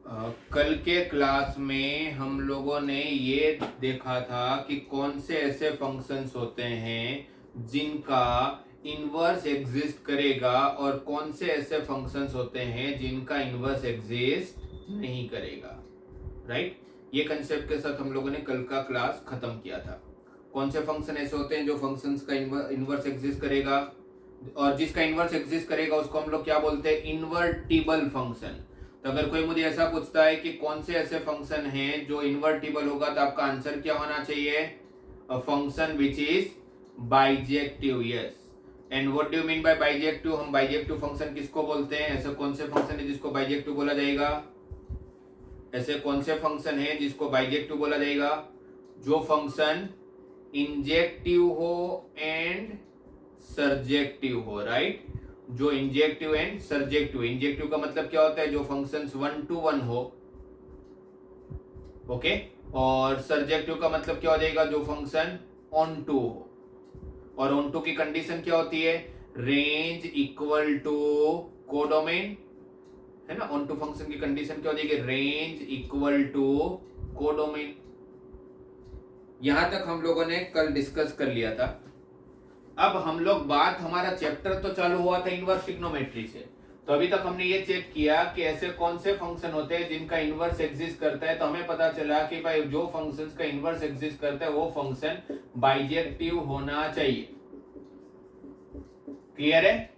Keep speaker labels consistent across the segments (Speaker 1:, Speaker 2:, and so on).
Speaker 1: कल के क्लास में हम लोगों ने ये देखा था कि कौन से ऐसे फंक्शंस होते हैं जिनका इनवर्स एग्जिस्ट करेगा और कौन से ऐसे फंक्शंस होते हैं जिनका इनवर्स एग्जिस्ट नहीं करेगा। राइट, ये कंसेप्ट के साथ हम लोगों ने कल का क्लास खत्म किया था। कौन से फंक्शन ऐसे होते हैं जो फंक्शंस का इनवर्स एग्जिस्ट करेगा और जिसका इनवर्स एग्जिस्ट करेगा उसको हम लोग क्या बोलते हैं, इन्वर्टिबल फंक्शन। तो अगर कोई मुझे ऐसा पूछता है कि कौन से ऐसे फंक्शन हैं जो इन्वर्टिबल होगा, तो आपका आंसर क्या होना चाहिए, a function which is bijective. Yes, and what do you mean by bijective? हम बाइजेक्टिव फंक्शन किसको बोलते हैं? ऐसे कौन से फंक्शन है जिसको बाइजेक्टिव बोला जाएगा? ऐसे कौन से फंक्शन है जिसको बाइजेक्टिव बोला जाएगा? जो फंक्शन इंजेक्टिव हो एंड सर्जेक्टिव हो। राइट, जो इंजेक्टिव एंड सर्जेक्टिव। इंजेक्टिव का मतलब क्या होता है? जो फंक्शंस 1 to 1 हो। ओके, और सर्जेक्टिव का मतलब क्या हो जाएगा? जो फंक्शन ऑन टू हो। और ऑन टू की कंडीशन क्या होती है? रेंज इक्वल टू कोडोमेन, है ना। ऑन टू फंक्शन की कंडीशन क्या हो जाएगी? Range equal to codomain. यहां तक हम लोगों ने कल डिस्कस कर लिया था। अब हम लोग बात, हमारा चैप्टर तो चालू हुआ था इनवर्स ट्रिग्नोमेट्री से। तो अभी तक हमने ये चेक किया कि ऐसे कौन से फंक्शन होते हैं जिनका इनवर्स एग्जिस्ट करता है। तो हमें पता चला कि भाई जो फंक्शंस का इनवर्स एग्जिस्ट करता है वो फंक्शन बाइजेक्टिव होना चाहिए। क्लियर है?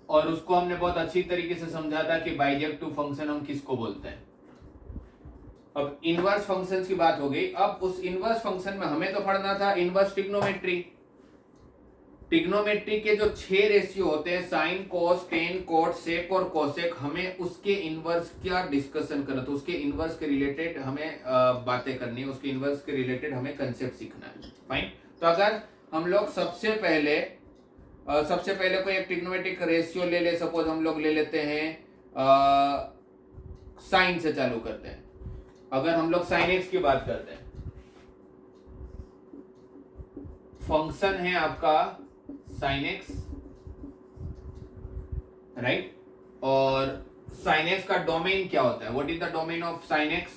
Speaker 1: और उसको हमने बहुत अच्छी तरीके से समझा था कि बाइजेक्टिव फंक्शन हम किसको बोलते हैं। अब इनवर्स फंक्शंस की बात हो गई। अब उस इनवर्स फंक्शन में हमें तो पढ़ना था इनवर्स ट्रिग्नोमेट्री। ट्रिग्नोमेट्री के जो 6 रेशियो होते हैं, साइन, कोस, टेन, कोट, सेक और कोसेक, हमें उसके इनवर्स का डिस्कशन करना। तो उसके इनवर्स के रिलेटेड हमें बातें करनी है, उसके इनवर्स के रिलेटेड हमें कंसेप्ट सीखना है। फाइन। तो अगर हम लोग सबसे पहले कोई एक ट्रिग्नोमेट्रिक रेशियो ले ले, सपोज हम लोग ले लेते हैं साइन से चालू करते हैं। अगर हम लोग साइन एक्स की बात करते हैं, फंक्शन है आपका साइन एक्स, राइट। और साइन एक्स का डोमेन क्या होता है? What is the domain of sine x?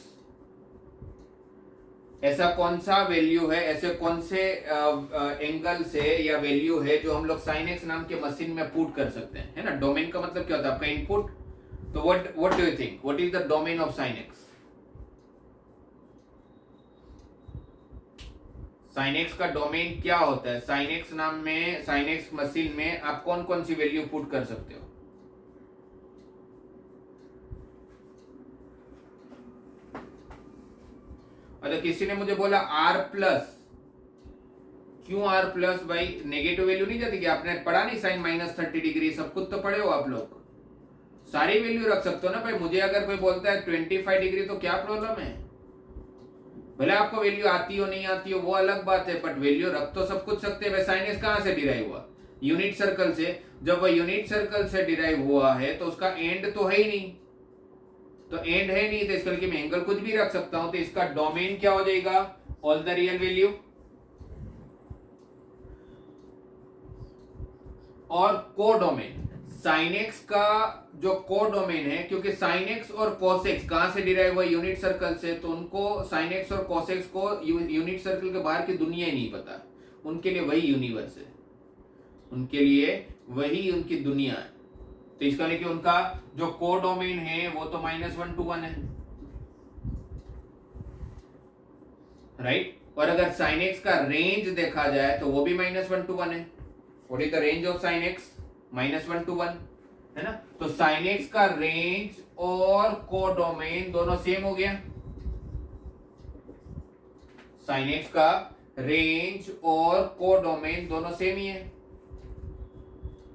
Speaker 1: ऐसा कौन सा वैल्यू है, ऐसे कौन से एंगल से या वैल्यू है जो हम लोग साइन एक्स नाम के मशीन में पुट कर सकते हैं, है ना। डोमेन का मतलब क्या होता है? आपका इनपुट। तो what do you think, what is the domain of sine x? Sign x का डोमेन क्या होता है? साइन एक्स नाम में, साइन एक्स मशीन में आप कौन कौन सी वैल्यू पुट कर सकते हो? और किसी ने मुझे बोला आर प्लस। क्यों आर प्लस? भाई नेगेटिव वैल्यू नहीं जाती क्या? आपने पढ़ा नहीं साइन -30 डिग्री? सब कुछ तो पढ़े हो आप लोग, सारी वैल्यू रख सकते हो ना भाई। मुझे अगर कोई बोलता है 25 डिग्री तो क्या प्रॉब्लम है? भले आपको वैल्यू आती हो नहीं आती हो वो अलग बात है, बट वैल्यू रख तो सब कुछ सकते हैं। साइन एक्स कहां से डिराइव हुआ? यूनिट सर्कल से। जब वह यूनिट सर्कल से डिराइव हुआ है तो उसका एंड तो है ही नहीं। तो एंड है नहीं तो इसका मैं एंगल कुछ भी रख सकता हूं। तो इसका डोमेन क्या हो जाएगा? All the real value. और कोडोमेन, साइन एक्स का जो कोडोमेन है, क्योंकि साइन एक्स और कोसेक्स कहां से डिराइव हुआ? यूनिट सर्कल से। तो उनको साइन एक्स और कोसेक्स को यूनिट सर्कल के बाहर की दुनिया ही नहीं पता। उनके लिए वही यूनिवर्स है, उनके लिए वही उनकी दुनिया है। तो इसका लेके उनका जो कोडोमेन है वो तो -1 to 1 है, राइट। और अगर साइन एक्स का रेंज देखा जाए तो वो भी -1 to 1 है। What is the range of sine x? -1 to 1, है ना। तो साइन एक्स का रेंज और कोडोमेन दोनों सेम हो गया। साइन एक्स का रेंज और कोडोमेन दोनों सेम ही है।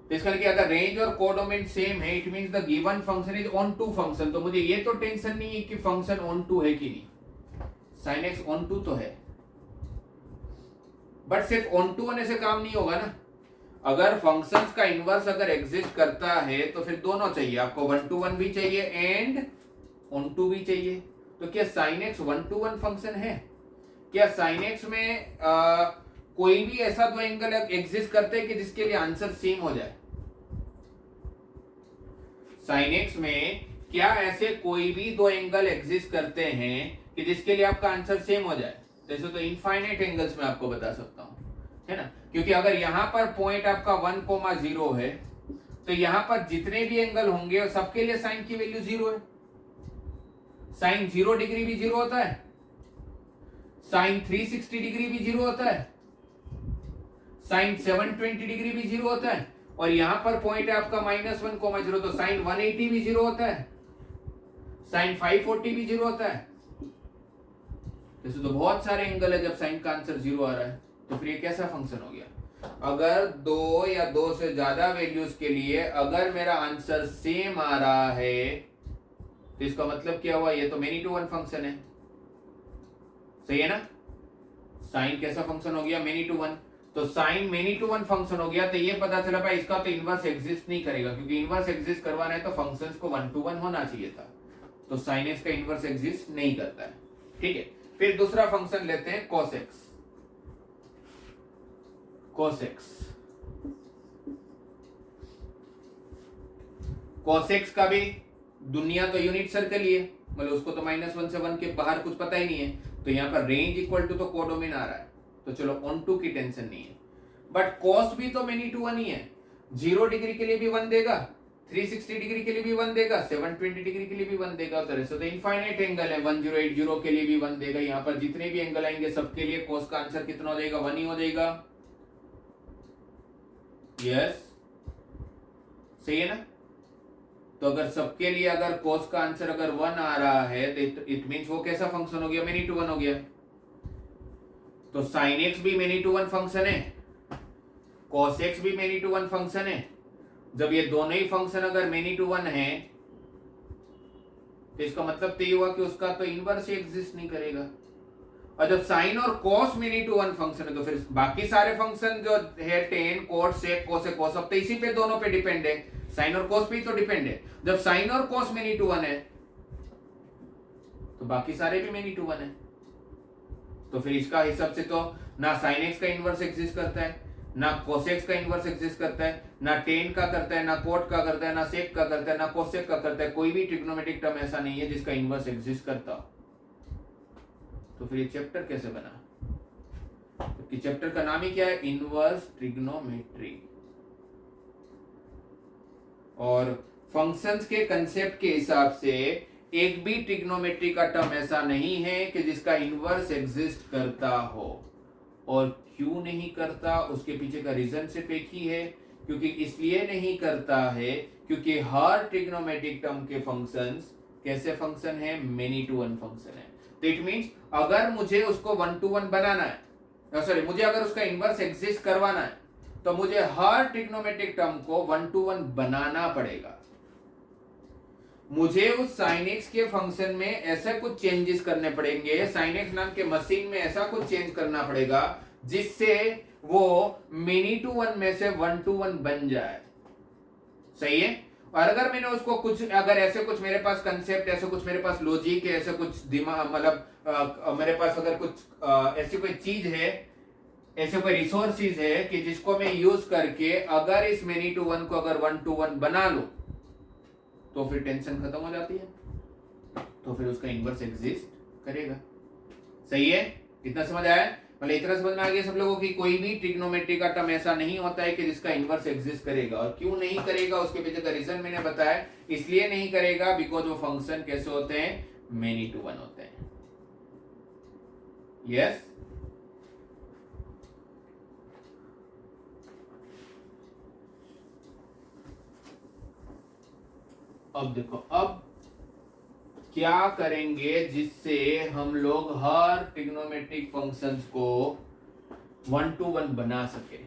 Speaker 1: तो इसका मतलब अगर रेंज और कोडोमेन सेम है, it means the given function is onto function. तो मुझे ये तो टेंशन नहीं है कि फंक्शन ऑन टू है कि नहीं। साइन एक्स ऑन टू तो है, बट सिर्फ ऑन टू होने से काम नहीं होगा ना। अगर फंक्शंस का इनवर्स अगर एग्जिस्ट करता है तो फिर दोनों चाहिए आपको, 1 to 1 भी चाहिए एंड ऑन टू भी चाहिए। तो क्या साइन एक्स 1 to 1 फंक्शन है? क्या साइन एक्स में कोई भी ऐसा दो एंगल एग्जिस्ट करते हैं कि जिसके लिए आंसर सेम हो जाए? साइन एक्स में क्या ऐसे कोई भी दो एंगल एग्जिस्ट करते हैं कि जिसके लिए आपका आंसर सेम हो जाए? जैसे तो इनफाइनाइट एंगल्स में आपको बता सकता हूं, है ना, क्योंकि अगर यहां पर पॉइंट आपका 1,0 है तो यहां पर जितने भी एंगल होंगे सबके लिए साइन की वैल्यू 0 है। साइन 0 डिग्री भी 0 होता है, साइन 360 डिग्री भी 0 होता है, साइन 720 डिग्री भी 0 होता है, और यहां पर पॉइंट है आपका -1,0 तो साइन 180 भी 0 होता है, साइन 540 भी 0 होता है। जैसे तो बहुत सारे एंगल है जब साइन का आंसर 0 आ रहा है, तो फिर ये कैसा फंक्शन हो गया? अगर दो या दो से ज्यादा वैल्यूज के लिए अगर मेरा आंसर सेम आ रहा है तो इसका मतलब क्या हुआ? ये तो मेनी टू वन फंक्शन है, सही है ना? साइन कैसा फंक्शन हो गया? Many to one. तो sine many to one function हो गया तो ये पता चला भाई इसका तो इनवर्स एग्जिस्ट नहीं करेगा, क्योंकि इनवर्स एग्जिस्ट करवाना है तो फंक्शंस को 1:1 होना चाहिए था, तो साइन एक्स का इनवर्स एग्जिस्ट नहीं करता है। ठीक है, फिर दूसरा फंक्शन लेते हैं cos x। cos x का भी दुनिया तो यूनिट सर्कल ही है, मतलब उसको तो -1 से 1 के बाहर कुछ पता ही नहीं है, तो यहाँ पर रेंज इक्वल टू तो कोडोमेन आ रहा है, तो चलो ऑन टू की टेंशन नहीं है। बट कॉस भी तो मेनी टू वन ही है, 0 डिग्री के लिए भी 1 देगा, 360 डिग्री के लिए भी 1 देगा, 720 डिग्री के लिए भी 1 देगा, तो इनफाइनाइट एंगल है, 1080 के लिए भी 1 देगा। यहाँ पर जितने भी एंगल आएंगे सबके लिए कॉस का आंसर कितना हो जाएगा? 1 ही हो जाएगा। यस, सही है ना? तो अगर सबके लिए अगर cos का आंसर अगर 1 आ रहा है तो इट मींस वो कैसा फंक्शन हो गया? मेनी टू वन हो गया। तो sin x भी मेनी टू वन फंक्शन है, cos x भी मेनी टू वन फंक्शन है। जब ये दोनों ही फंक्शन अगर मेनी टू वन है तो इसका मतलब तो ये हुआ कि उसका तो इनवर्स एग्जिस्ट नहीं करेगा। और जब साइन और cos many to one function है तो फिर बाकी सारे फंक्शन जो है tan cot sec cosec cos अब तो इसी पे दोनों पे डिपेंड है, साइन और cos पे ही तो डिपेंड है। जब साइन और cos मेनी टू वन है तो बाकी सारे भी मेनी टू वन है, तो फिर इसका हिसाब से तो ना साइन एक्स का इनवर्स एग्जिस्ट करता है, ना कोसेक्स का इनवर्स एग्जिस्ट करता है, ना टेन का करता है, ना कोट का करता है, ना सेक का करता है, ना कोसेक का करता है। कोई भी ट्रिग्नोमेट्रिक टर्म ऐसा नहीं है जिसका इनवर्स एग्जिस्ट करता हो। तो फिर ये चैप्टर कैसे बना? तो चैप्टर का नाम ही क्या है? Inverse trigonometry. और फंक्शंस के कंसेप्ट के हिसाब से एक भी ट्रिग्नोमेट्री का टर्म ऐसा नहीं है कि जिसका इनवर्स एग्जिस्ट करता हो। और क्यों नहीं करता, उसके पीछे का रीजन सिर्फ एक ही है, क्योंकि इसलिए नहीं करता है क्योंकि हर ट्रिग्नोमेट्रिक टर्म के फंक्शंस कैसे फंक्शन है? मेनी टू वन फंक्शन है। तो इट मींस अगर मुझे उसको 1:1 बनाना है, सॉरी मुझे अगर उसका इनवर्स एग्जिस्ट करवाना है तो मुझे हर ट्रिग्नोमेट्रिक टर्म को 1:1 बनाना पड़ेगा। मुझे उस sin x के फंक्शन में ऐसा कुछ चेंजेस करने पड़ेंगे, sin x नाम के मशीन में ऐसा कुछ चेंज करना पड़ेगा जिससे वो मेनी टू वन में से 1:1 बन जाए, सही है? और अगर मैंने उसको कुछ अगर ऐसे कुछ मेरे पास कंसेप्ट, ऐसे कुछ मेरे पास लॉजिक है, ऐसे कुछ दिमाग मतलब मेरे पास अगर कुछ ऐसी कोई चीज है, ऐसे कोई रिसोर्सेज है कि जिसको मैं यूज करके अगर इस मेनी टू वन को अगर 1:1 बना लूं तो फिर टेंशन खत्म हो जाती है, तो फिर उसका इनवर्स एग्जिस्ट करेगा। सही है? इतना समझ आया? मतलब इतना समझ में आ गया सब लोगों की कोई भी ट्रिग्नोमेट्री का टर्म ऐसा नहीं होता है कि जिसका इनवर्स एग्जिस्ट करेगा। और क्यों नहीं करेगा उसके पीछे का रीजन मैंने बताया, इसलिए नहीं करेगा बिकॉज वो फंक्शन कैसे होते हैं? मेनी टू वन होते हैं। यस, अब देखो अब क्या करेंगे जिससे हम लोग हर ट्रिग्नोमेट्रिक फंक्शंस को 1:1 बना सके।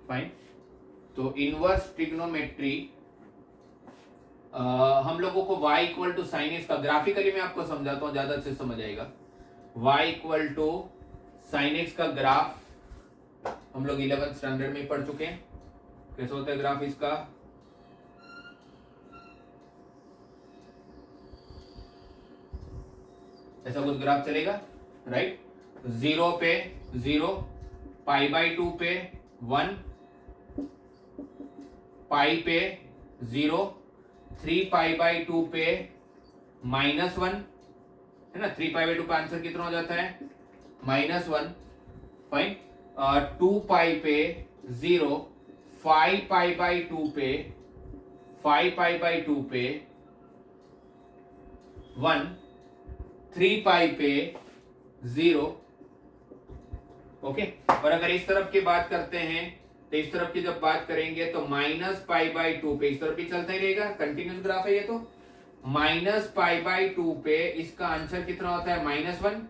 Speaker 1: फाइन, तो इनवर्स ट्रिग्नोमेट्री हम लोगों को y equal to sine x का ग्राफिकली मैं आपको समझाता हूं, ज्यादा अच्छे से समझ आएगा। y equal to sine x का ग्राफ हम लोग 11th स्टैंडर्ड में पढ़ चुके हैं, कैसे होता है ग्राफ इसका। ऐसा कुछ ग्राफ चलेगा, राइट। 0 पे 0, π/2 पे 1, पाई पे 0, 3π/2 पे -1, है ना। 3π/2 का आंसर कितना हो जाता है, -1, फाइन। 2π पे 0, 5π/2 पे 5π/2 पे 1, 3π पे 0, ओके। और अगर इस तरफ की बात करते हैं तो इस तरफ की जब बात करेंगे तो -π/2 पे इस तरफ भी चलता ही रहेगा, कंटिन्यूस ग्राफ है ये तो। -π/2 पे इसका आंसर कितना होता है, -1,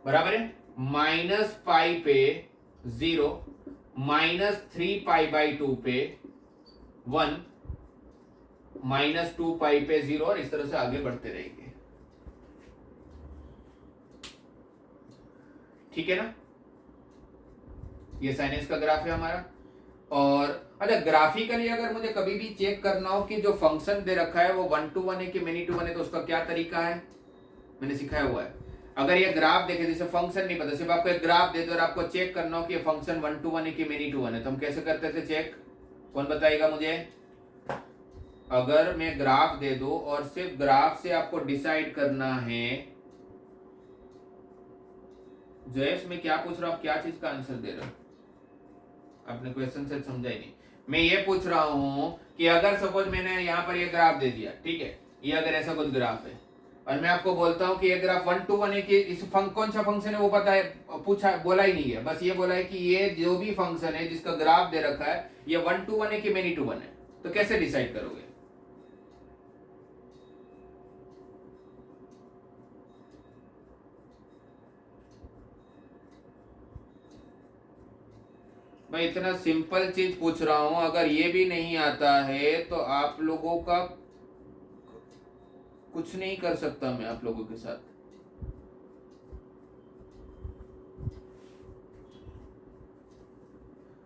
Speaker 1: बराबर है। -π पे 0, -3π/2 पे 1, -2π पे 0, और इस तरह से आगे बढ़ते रहेंगे, ठीक है ना। ये साइनेस का ग्राफ है हमारा। और अच्छा, ग्राफिकली अगर मुझे कभी भी चेक करना हो कि जो फंक्शन दे रखा है वो 1 to 1 है कि मेनी टू 1 है, तो उसका क्या तरीका है, मैंने सिखाया हुआ है। अगर ये ग्राफ देखे, जैसे फंक्शन नहीं पता, सिर्फ आपको एक ग्राफ दे दो और आपको चेक करना हो कि ये फंक्शन 1 to 1 है कि मेनी टू 1 है, तो हम कैसे करते थे चेक, कौन बताएगा मुझे। अगर मैं ग्राफ दे दो और सिर्फ ग्राफ से आपको डिसाइड करना है, जयेश मैं क्या पूछ रहा हूं, क्या चीज का आंसर दे रहा हूं, आपने क्वेश्चन से समझा ही नहीं। मैं ये पूछ रहा हूं कि अगर सपोज मैंने यहाँ पर ये ग्राफ दे दिया, ठीक है, ये अगर ऐसा कुछ ग्राफ है और मैं आपको बोलता हूं कि ये ग्राफ 1 to 1 है कि इस कौन सा फंक्शन है वो पता है, पूछा, बोला ही नहीं है, बस ये बोला है कि ये जो भी फंक्शन है जिसका ग्राफ दे रखा है ये 1 to 1 है कि मेनी टू 1 है, तो कैसे डिसाइड करोगे। मैं इतना सिंपल चीज पूछ रहा हूं, अगर ये भी नहीं आता है तो आप लोगों का कुछ नहीं कर सकता मैं आप लोगों के साथ।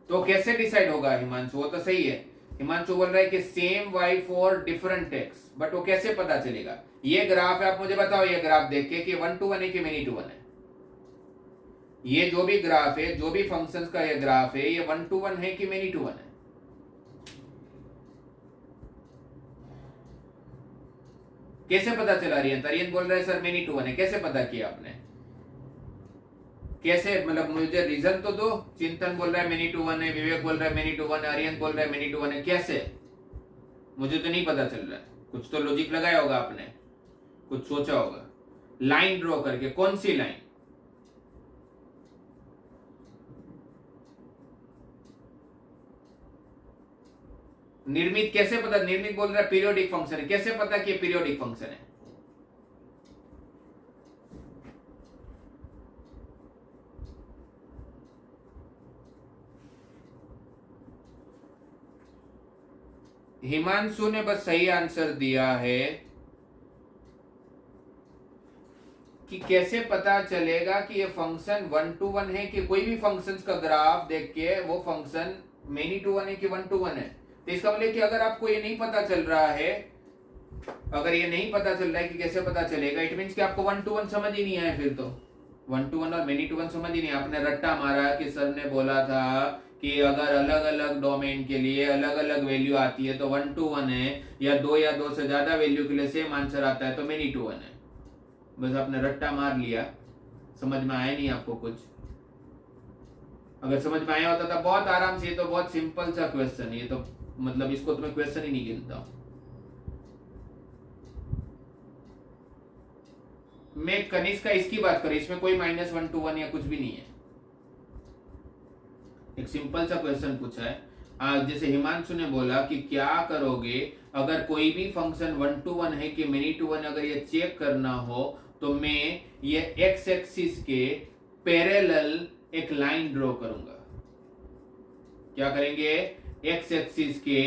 Speaker 1: तो कैसे डिसाइड होगा हिमांशु, वो तो सही है, हिमांशु बोल रहा है कि same y for different x, but वो कैसे पता चलेगा। ये ग्राफ है, आप मुझे बताओ ये ग्राफ देख के कि 1 to 1 है कि मेनी टू 1 है। ये जो भी ग्राफ है, जो भी फंक्शंस का ये ग्राफ है, ये 1 to 1 है कि मेनी टू 1 है। कैसे पता चला, अरियन बोल रहा है सर मेनी टू 1 है, कैसे पता किया आपने, कैसे, मतलब मुझे रीजन तो दो। चिंतन बोल रहा है मेनी टू 1 है, विवेक बोल रहा है मेनी टू 1 है, अरियन बोल रहा है मेनी टू 1 है, कैसे, मुझे तो नहीं पता चल रहा है। कुछ तो लॉजिक लगाया होगा आपने, कुछ सोचा होगा, लाइन ड्रॉ करके, कौन सी लाइन, निर्मित कैसे पता, निर्मित बोल रहा है पीरियोडिक फंक्शन है, कैसे पता कि पीरियोडिक फंक्शन है। हिमांशु ने बस सही आंसर दिया है कि कैसे पता चलेगा कि ये फंक्शन 1 to 1 है कि कोई भी फंक्शंस का ग्राफ देख के वो फंक्शन मेनी टू 1 है कि 1 to 1 है। तो इसका मतलब कि अगर आपको ये नहीं पता चल रहा है, अगर ये नहीं पता चल रहा है कि कैसे पता चलेगा, इट मींस कि आपको 1 to 1 समझ ही नहीं आया, फिर तो 1 to 1 और मेनी टू 1 समझ ही नहीं। आपने रट्टा मारा कि सर ने बोला था कि अगर अलग अलग डोमेन के लिए अलग अलग वैल्यू आती है तो 1 to 1 है, या दो से ज्यादा वैल्यू के लिए सेम आंसर आता है तो मेनी टू 1 है। बस आपने रट्टा मार लिया, समझ में आया नहीं आपको कुछ। अगर समझ में आया होता था बहुत आराम से, ये तो बहुत सिंपल सा क्वेश्चन, ये तो मतलब इसको तो मैं क्वेश्चन ही नहीं गिनता। मैं कनिष्क का इसकी बात करूं, इसमें कोई -1 to 1 या कुछ भी नहीं है, एक सिंपल सा क्वेश्चन पूछा है। जैसे हिमांशु ने बोला कि क्या करोगे अगर कोई भी फंक्शन 1 to 1 है कि मेनी टू 1, अगर ये चेक करना हो तो मैं ये एक्स एक्सिस के पैरेलल एक लाइन ड्रॉ करूंगा। क्या करेंगे, एक्स एक्सिस के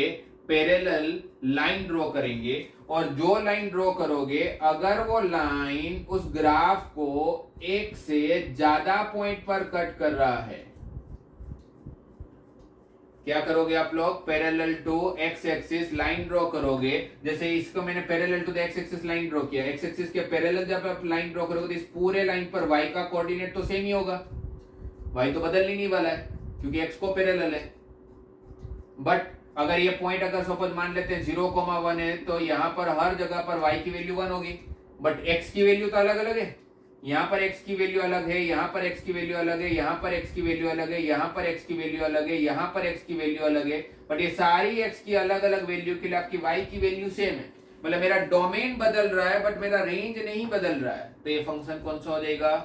Speaker 1: पैरेलल लाइन ड्रॉ करेंगे, और जो लाइन ड्रॉ करोगे अगर वो लाइन उस ग्राफ को एक से ज्यादा पॉइंट पर कट कर रहा है क्या करोगे आप लोग, parallel to x axis line draw करोगे। जैसे इसको मैंने parallel to the x axis line draw किया, एक्स एक्सिस के पैरेलल जब आप लाइन ड्रॉ करोगे तो इस पूरे लाइन पर वाई का कोऑर्डिनेट तो सेम ही होगा, वाई तो बदल ही नहीं वाला है क्योंकि एक्स को पैरेलल है। बट अगर ये पॉइंट अगर सपोज मान लेते हैं 0,1 है तो यहाँ पर हर जगह पर वाई की वैल्यू 1 होगी, बट एक्स की वैल्यू तो अलग अलग है। यहाँ पर x की वैल्यू अलग है, यहाँ पर x की वैल्यू अलग है, यहाँ पर x की वैल्यू अलग है, यहाँ पर x की वैल्यू अलग है, यहाँ पर x की वैल्यू अलग है। बट ये सारी x की अलग अलग वैल्यू के लिए आपकी y की वैल्यू सेम है। मतलब मेरा डोमेन बदल रहा है बट मेरा रेंज नहीं बदल रहा है, तो ये फंक्शन कौन सा हो जाएगा,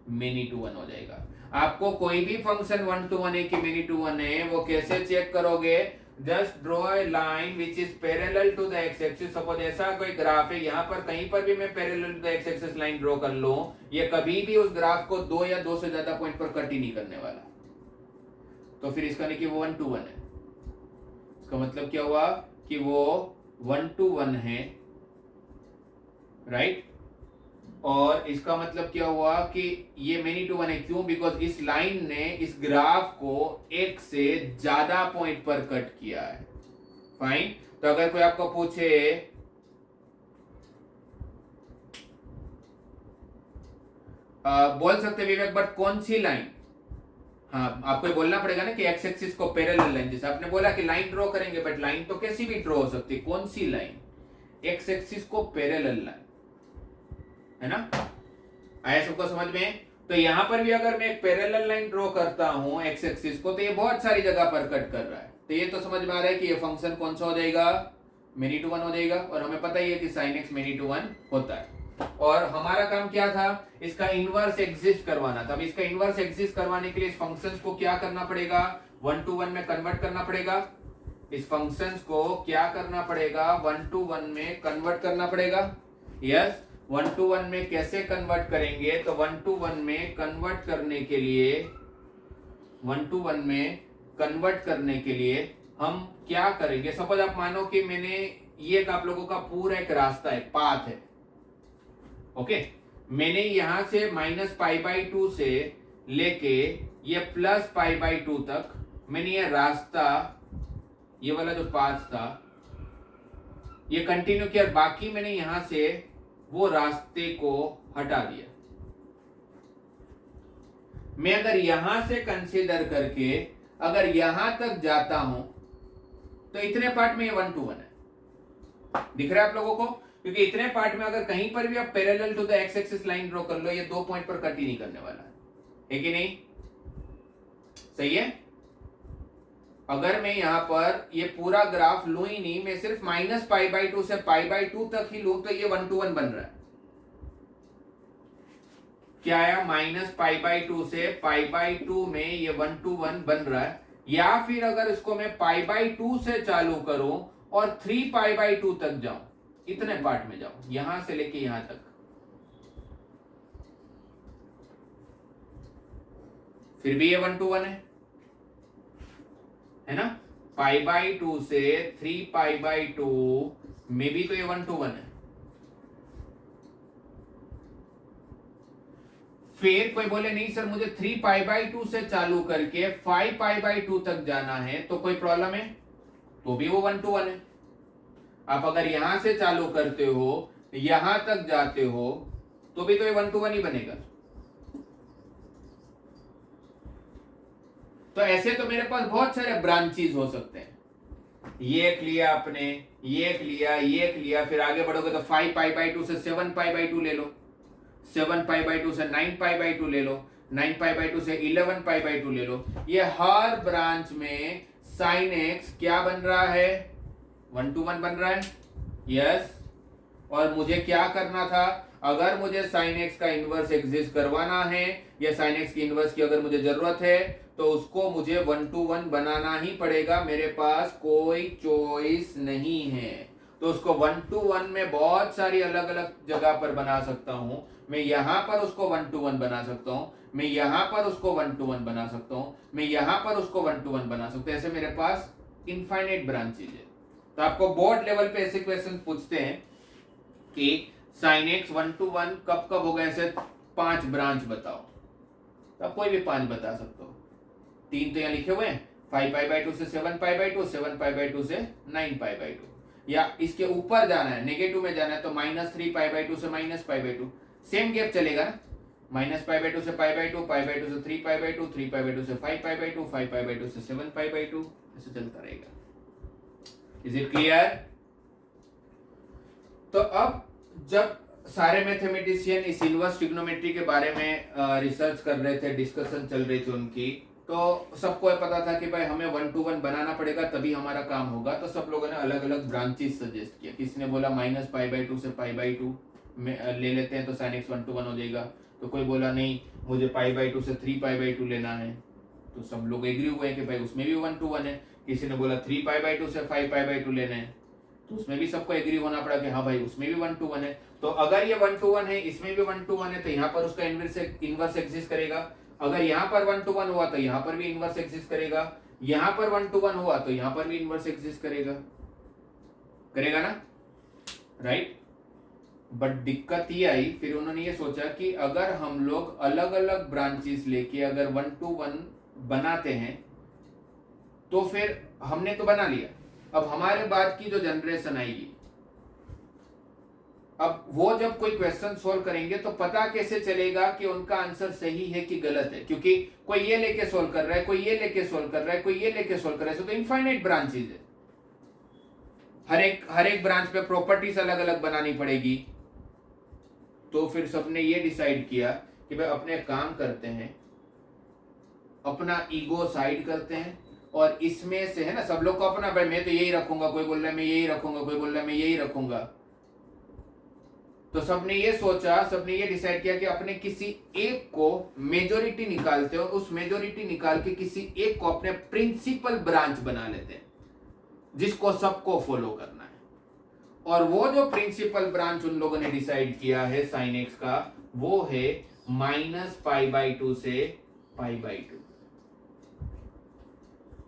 Speaker 1: मेनी टू वन हो जाएगा। आपको कोई भी फंक्शन 1 to 1 है कि मेनी टू वन है वो कैसे चेक करोगे, just draw a line which is parallel to the x axis. Suppose ऐसा कोई ग्राफ है, यहाँ पर कहीं पर भी मैं parallel to the x axis line draw कर लूं, ये कभी भी उस ग्राफ को 2 या 2 से ज्यादा पॉइंट पर कट ही नहीं करने वाला, तो फिर इसका नहीं कि वो 1 to 1 है। इसका मतलब क्या हुआ कि वो 1 to 1 है, राइट। और इसका मतलब क्या हुआ कि ये मेनी टू वन है, क्यों, बिकॉज इस लाइन ने इस ग्राफ को एक से ज्यादा पॉइंट पर कट किया है। फाइन। तो अगर कोई आपको पूछे बोल सकते विवेक बट कौन सी लाइन, हाँ आपको बोलना पड़ेगा ना कि एक्स एक्सिस को पैरेलल लाइन, जैसे आपने बोला कि लाइन ड्रॉ करेंगे, बट लाइन तो कैसी भी ड्रॉ हो सकती है, कौन सी लाइन, एक्स एक्सिस को पैरेलल लाइन, है ना। आया सबको समझ में। तो यहां पर भी अगर मैं एक पैरेलल लाइन ड्रॉ करता हूं एक्स एक्सिस को, तो ये बहुत सारी जगह पर कट कर रहा है, तो ये तो समझ में आ रहा है कि ये फंक्शन कौन सा हो जाएगा, मेनी टू वन हो जाएगा। और हमें पता ही है कि sine x many to one होता है। और हमारा काम क्या था, इसका इनवर्स एग्जिस्ट करवाना था। अब इसका इनवर्स एग्जिस्ट करवाने के लिए इस फंक्शन को क्या करना पड़ेगा, 1 to 1 में कन्वर्ट करना पड़ेगा। इस फंक्शन को क्या करना पड़ेगा, 1 to 1 में कन्वर्ट करना पड़ेगा। यस, 1 to 1 में कैसे कन्वर्ट करेंगे, तो 1 to 1 में कन्वर्ट करने के लिए 1 to 1 में कन्वर्ट करने के लिए हम क्या करेंगे। सपोज आप मानो कि मैंने ये एक आप लोगों का पूरा एक रास्ता है, पाथ है, ओके। मैंने यहां से -π/2 से लेके ये +π/2 तक मैंने ये रास्ता, ये वाला जो पाथ था ये कंटिन्यू किया, बाकी मैंने यहां से वो रास्ते को हटा दिया। मैं अगर यहां से कंसीडर करके अगर यहां तक जाता हूं तो इतने पार्ट में ये 1 to 1 है, दिख रहा है आप लोगों को, क्योंकि इतने पार्ट में अगर कहीं पर भी आप parallel to the x axis line draw कर लो, ये 2 पॉइंट पर कट ही नहीं करने वाला है कि नहीं, सही है। अगर मैं यहां पर ये पूरा ग्राफ लू ही नहीं, मैं सिर्फ -π/2 से π/2 तक ही लू, तो ये 1 to 1 बन रहा है। क्या आया, -π/2 से π/2 में ये 1 to 1 बन रहा है। या फिर अगर इसको मैं π/2 से चालू करूं और 3π/2 तक जाऊं, इतने पार्ट में जाऊं, यहां से लेके यहां तक, फिर भी ये 1 to 1 है ना। π/2 से 3π/2 में भी तो ये 1 to 1 है। फिर कोई बोले नहीं सर मुझे 3π/2 से चालू करके 5π/2 तक जाना है, तो कोई प्रॉब्लम है, तो भी वो 1 to 1 है। आप अगर यहां से चालू करते हो यहां तक जाते हो तो भी तो ये 1 to 1 ही बनेगा। तो ऐसे तो मेरे पास बहुत सारे ब्रांचेस हो सकते हैं, ये एक लिया आपने, ये एक लिया, ये एक लिया, फिर आगे बढ़ोगे तो 5π/2 से 7π/2 ले लो, 7π/2 से 9π/2 ले लो, 9π/2 से 11π/2 ले लो। ये हर ब्रांच में sin x क्या बन रहा है, 1 to 1 बन रहा है। यस, और मुझे क्या करना था, अगर मुझे sin x का इनवर्स एग्जिस्ट करवाना है या sin x की इनवर्स की अगर मुझे जरूरत है, तो उसको मुझे 1 to 1 बनाना ही पड़ेगा, मेरे पास कोई चॉइस नहीं है। तो उसको 1 to 1 में बहुत सारी अलग अलग जगह पर बना सकता हूं। मैं यहां पर उसको 1 to 1 बना सकता हूं, मैं यहां पर उसको 1 to 1 बना सकता हूं, मैं यहां पर उसको 1 to 1 बना सकता हूं। ऐसे मेरे पास इनफाइनाइट ब्रांचेज है। तो आपको बोर्ड लेवल पे ऐसे क्वेश्चन पूछते हैं कि sin x 1 to 1 कब कब होगा, ऐसे 5 ब्रांच बताओ, तो आप कोई भी 5 बता सकते हो। 3 तो यहाँ लिखे हुए हैं, 5π/2 से 7π/2, 7π/2 से 9π/2, या इसके ऊपर जाना है, नेगेटिव में जाना है तो -3π/2 से -π/2, सेम गैप चलेगा ना, -π/2 से π/2, π/2 से 3π/2, 3π/2 से 5π/2, 5π/2 से 7π/2, ऐसे चलता रहेगा। Is it clear? तो अब जब सारे मैथमेटिशियन इस इनवर्स ट्रिग्नोमेट्री के बारे में रिसर्च कर रहे थे, डिस्कशन चल रही थी उनकी, तो सबको पता था कि भाई हमें 1 to 1 बनाना पड़ेगा तभी हमारा काम होगा। तो सब लोगों ने अलग अलग ब्रांचेस सजेस्ट किया। किसी ने बोला -π/2 से π/2 में ले लेते हैं तो sin x 1 to 1 हो जाएगा। तो कोई बोला नहीं मुझे π/2 से 3π/2 लेना है, तो सब लोग एग्री हुए कि भाई उसमें भी 1 to 1 है। किसी ने बोला 3π/2 से 5π/2 लेना है, तो उसमें भी सबको एग्री होना पड़ा कि हाँ भाई उसमें भी 1 to 1 है। तो अगर ये 1 to 1 है, इसमें भी 1 to 1 है, तो यहाँ पर उसका इनवर्स एग्जिस्ट करेगा। अगर यहाँ पर 1 to 1 हुआ तो यहाँ पर भी इनवर्स एग्जिस्ट करेगा, यहाँ पर 1 to 1 हुआ तो यहाँ पर भी इनवर्स एग्जिस्ट करेगा, करेगा ना, राइट। बट दिक्कत ये आई, फिर उन्होंने ये सोचा कि अगर हम लोग अलग अलग ब्रांचेस लेके अगर 1 to 1 बनाते हैं तो फिर हमने तो बना लिया, अब हमारे बाद की जो जनरेशन आएगी, अब वो जब कोई क्वेश्चन सोल्व करेंगे तो पता कैसे चलेगा कि उनका आंसर सही है कि गलत है, क्योंकि कोई ये लेके सोल्व कर रहा है, कोई ये लेके सोल्व कर रहा है, कोई ये लेके सोल्व कर रहा है, तो इनफाइनाइट ब्रांचेस है, हर एक ब्रांच पे प्रॉपर्टीज अलग अलग बनानी पड़ेगी। तो फिर सबने ये डिसाइड किया कि भाई अपने काम करते हैं, अपना ईगो साइड करते हैं, और इसमें से है ना सब लोग को अपना, भाई मैं तो यही रखूंगा, कोई बोल रहा है मैं यही रखूंगा, कोई बोल रहा है मैं यही रखूंगा। तो सबने ये सोचा, सबने ये डिसाइड किया कि अपने किसी एक को मेजोरिटी निकालते हैं और उस मेजोरिटी निकाल के किसी एक को अपने प्रिंसिपल ब्रांच बना लेते हैं जिसको सबको फॉलो करना है। और वो जो प्रिंसिपल ब्रांच उन लोगों ने डिसाइड किया है sin x का, वो है -π/2 से π/2।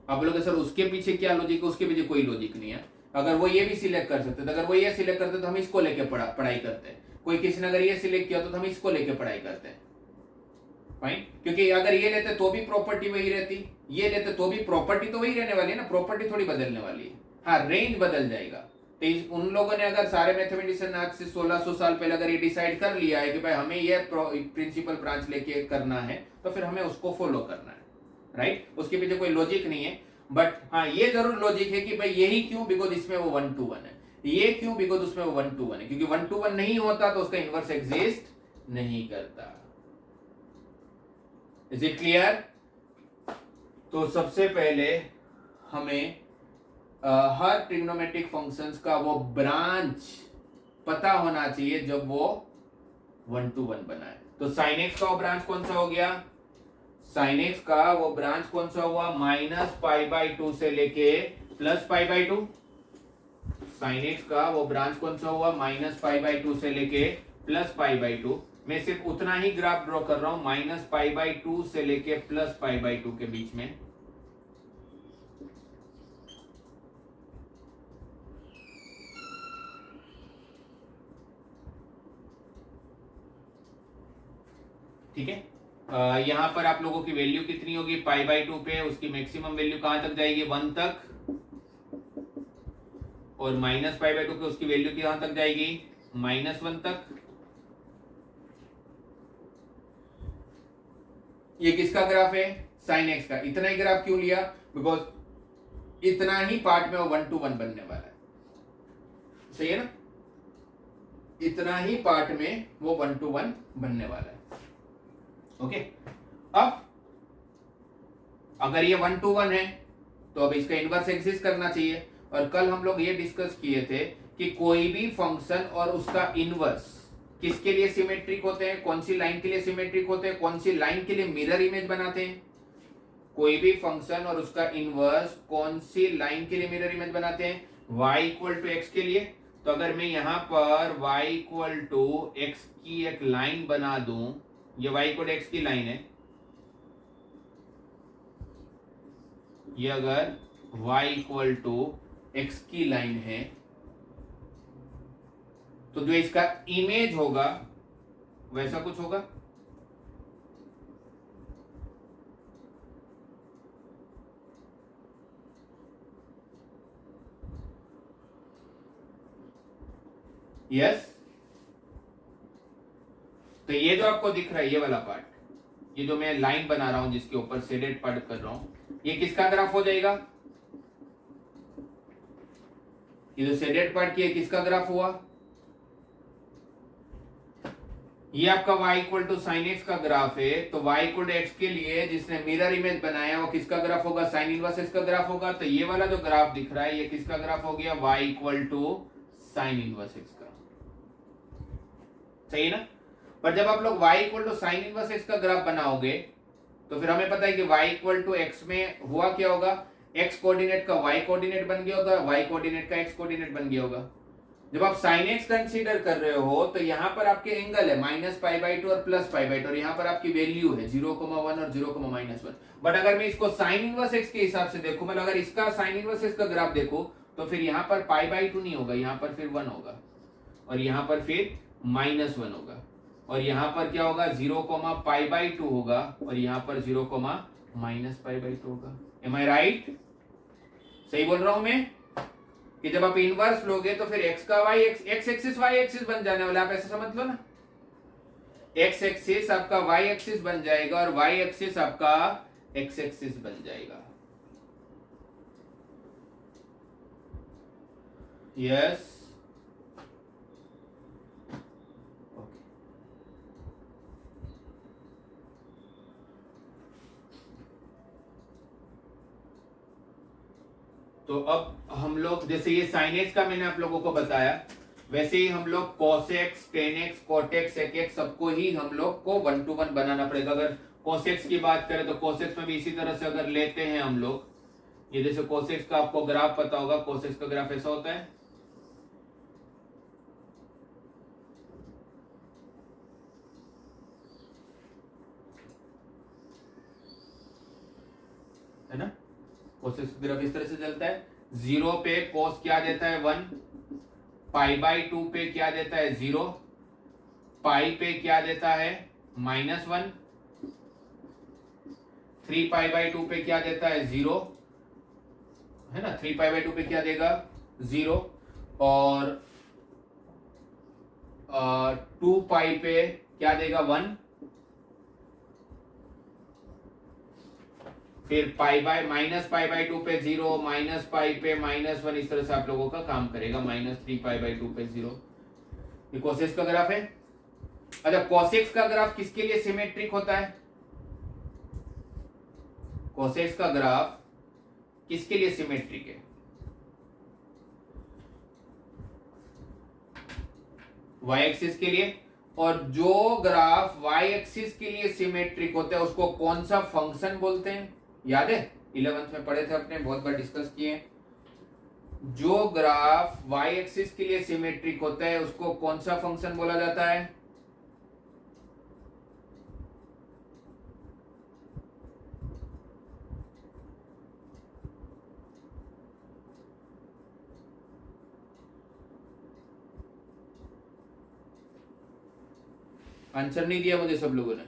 Speaker 1: अब लोग सर उसके पीछे क्या लॉजिक है? उसके पीछे कोई लॉजिक नहीं है। अगर वो ये भी सिलेक्ट कर सकते थे, अगर वो ये सिलेक्ट करते तो हम इसको लेके पढ़ाई करते हैं। कोई किसी ने अगर ये सिलेक्ट किया तो हम इसको लेके पढ़ाई करते हैं, फाइन। क्योंकि अगर ये लेते तो भी प्रॉपर्टी वही रहती, ये लेते तो भी प्रॉपर्टी तो वही रहने वाली है ना, प्रॉपर्टी थोड़ी बदलने वाली है, हाँ रेंज बदल जाएगा। तो उन लोगों ने अगर सारे मैथमेटिशियन आज से 1600 साल पहले अगर ये डिसाइड कर लिया है कि भाई हमें ये प्रिंसिपल ब्रांच लेके करना है, तो फिर हमें उसको फॉलो करना है, राइट। उसके पीछे कोई लॉजिक नहीं है। बट हाँ ये जरूर लॉजिक है कि भाई यही क्यों, बिकॉज इसमें वो 1 to 1 है, ये क्यों, बिकॉज उसमें वो 1 to 1 है, क्योंकि 1 to 1 नहीं होता तो उसका इनवर्स एग्जिस्ट नहीं करता। Is it clear? तो सबसे पहले हमें हर ट्रिग्नोमेट्रिक फंक्शंस का वो ब्रांच पता होना चाहिए जब वो 1 to 1 बना है। तो sin x का वो ब्रांच कौन सा हो गया? sin x का वो ब्रांच कौन सा हुआ? -π/2 से लेके +π/2। sin x का वो ब्रांच कौन सा हुआ? -π/2 से लेके +π/2। मैं सिर्फ उतना ही ग्राफ ड्रॉ कर रहा हूं, -π/2 से लेके +π/2 के बीच में। ठीक है, यहां पर आप लोगों की वैल्यू कितनी होगी? π/2 पे उसकी मैक्सिमम वैल्यू कहां तक जाएगी? 1 तक। और -π/2 पे उसकी वैल्यू कहां तक जाएगी? -1 तक। ये किसका ग्राफ है? sin x का। इतना ही ग्राफ क्यों लिया? बिकॉज इतना ही पार्ट में वो 1 to 1 बनने वाला है, सही है ना। इतना ही पार्ट में वो 1 to 1 बनने वाला है। ओके, अब अगर ये 1 to 1 है तो अब इसका इनवर्स एग्जिस्ट करना चाहिए। और कल हम लोग ये डिस्कस किए थे कि कोई भी फंक्शन और उसका इनवर्स किसके लिए सिमेट्रिक होते हैं, कौन सी लाइन के लिए सिमेट्रिक होते हैं, कौन सी लाइन के लिए मिरर इमेज बनाते हैं। कोई भी फंक्शन और उसका इनवर्स कौन सी लाइन के लिए मिरर इमेज बनाते हैं? y = x के लिए। तो अगर मैं यहां पर y = x की एक लाइन बना दूं, ये y = x की लाइन है, ये अगर y = x की लाइन है, तो जो इसका इमेज होगा वैसा कुछ होगा। यस। तो ये जो आपको दिख रहा है ये वाला पार्ट, ये जो मैं लाइन बना रहा हूं जिसके ऊपर शेडेड पार्ट कर रहा हूं, ये किसका ग्राफ हो जाएगा? ये जो शेडेड पार्ट की है किसका ग्राफ हुआ? ये आपका y equal to sine x का ग्राफ है। तो y इक्वल टू एक्स के लिए जिसने मिरर इमेज बनाया वो किसका ग्राफ होगा? साइन इनवर्स एक्स का ग्राफ होगा। तो ये वाला जो ग्राफ दिख रहा है ये किसका ग्राफ हो गया? y equal to sine inverse x का। सही है ना? पर जब आप लोग y equal to sine inverse x का ग्राफ बनाओगे तो फिर हमें पता है कि y इक्वल टू एक्स में हुआ क्या होगा? x कोऑर्डिनेट का y कोऑर्डिनेट बन गया होगा, y कोऑर्डिनेट का x कोऑर्डिनेट बन गया होगा। जब आप साइन एक्स कंसीडर कर रहे हो तो यहाँ पर आपके एंगल है -π/2 और +π/2 और यहाँ पर आपकी वैल्यू है 0,1 और 0,-1। बट अगर मैं इसको साइन इनवर्स एक्स के हिसाब से देखूं, मतलब अगर इसका साइन इनवर्स एक्स का ग्राफ देखो तो फिर यहाँ पर π/2 नहीं होगा, यहाँ पर फिर 1 होगा और यहाँ पर फिर -1 होगा और यहाँ पर क्या होगा? 0,π/2 होगा और यहाँ पर 0,-π/2 होगा। एम आई राइट? सही बोल रहा हूं मैं कि जब आप इनवर्स लोगे तो फिर x का y x axis y axis बन जाने वाला, आप ऐसा समझ लो ना। x एक्सिस आपका y एक्सिस बन जाएगा और y एक्सिस आपका x एक्सिस बन जाएगा। यस तो अब हम लोग जैसे ये साइन एक्स का मैंने आप लोगों को बताया, वैसे ही हम लोग कोसेक्स, टेनेक्स, कोटेक्स, सेकेक्स सबको ही हम लोग को 1 to 1 बनाना पड़ेगा। अगर कोसेक्स की बात करें तो कोसेक्स में भी इसी तरह से अगर लेते हैं हम लोग, ये जैसे कोसेक्स का आपको ग्राफ पता होगा, कोसेक्स का ग्राफ ऐसा होता है, ना? कोसेक्स का ग्राफ इस तरह से चलता है। 0 पे कोस क्या देता है? 1। π/2 पे क्या देता है? 0। पाई पे क्या देता है? -1। 3π/2 पे क्या देता है? 0, है ना? 3π/2 पे क्या देगा? 0 और 2π पे क्या देगा? 1। फिर -π/2 पे 0, -π पे -1, इस तरह से आप लोगों का काम करेगा। -3π/2 पे 0, ये कोसेक्स का ग्राफ है। अच्छा, कोसेक्स का ग्राफ किसके लिए सिमेट्रिक होता है? कोसेक्स का ग्राफ किसके लिए सिमेट्रिक है? y एक्सिस के लिए। और जो ग्राफ y एक्सिस के लिए सिमेट्रिक होता है उसको कौन सा फंक्शन बोलते हैं? याद है 11th में पढ़े थे अपने, बहुत बार डिस्कस किए। जो ग्राफ y एक्सिस के लिए सिमेट्रिक होता है उसको कौन सा फंक्शन बोला जाता है? आंसर नहीं दिया मुझे सब लोगों ने।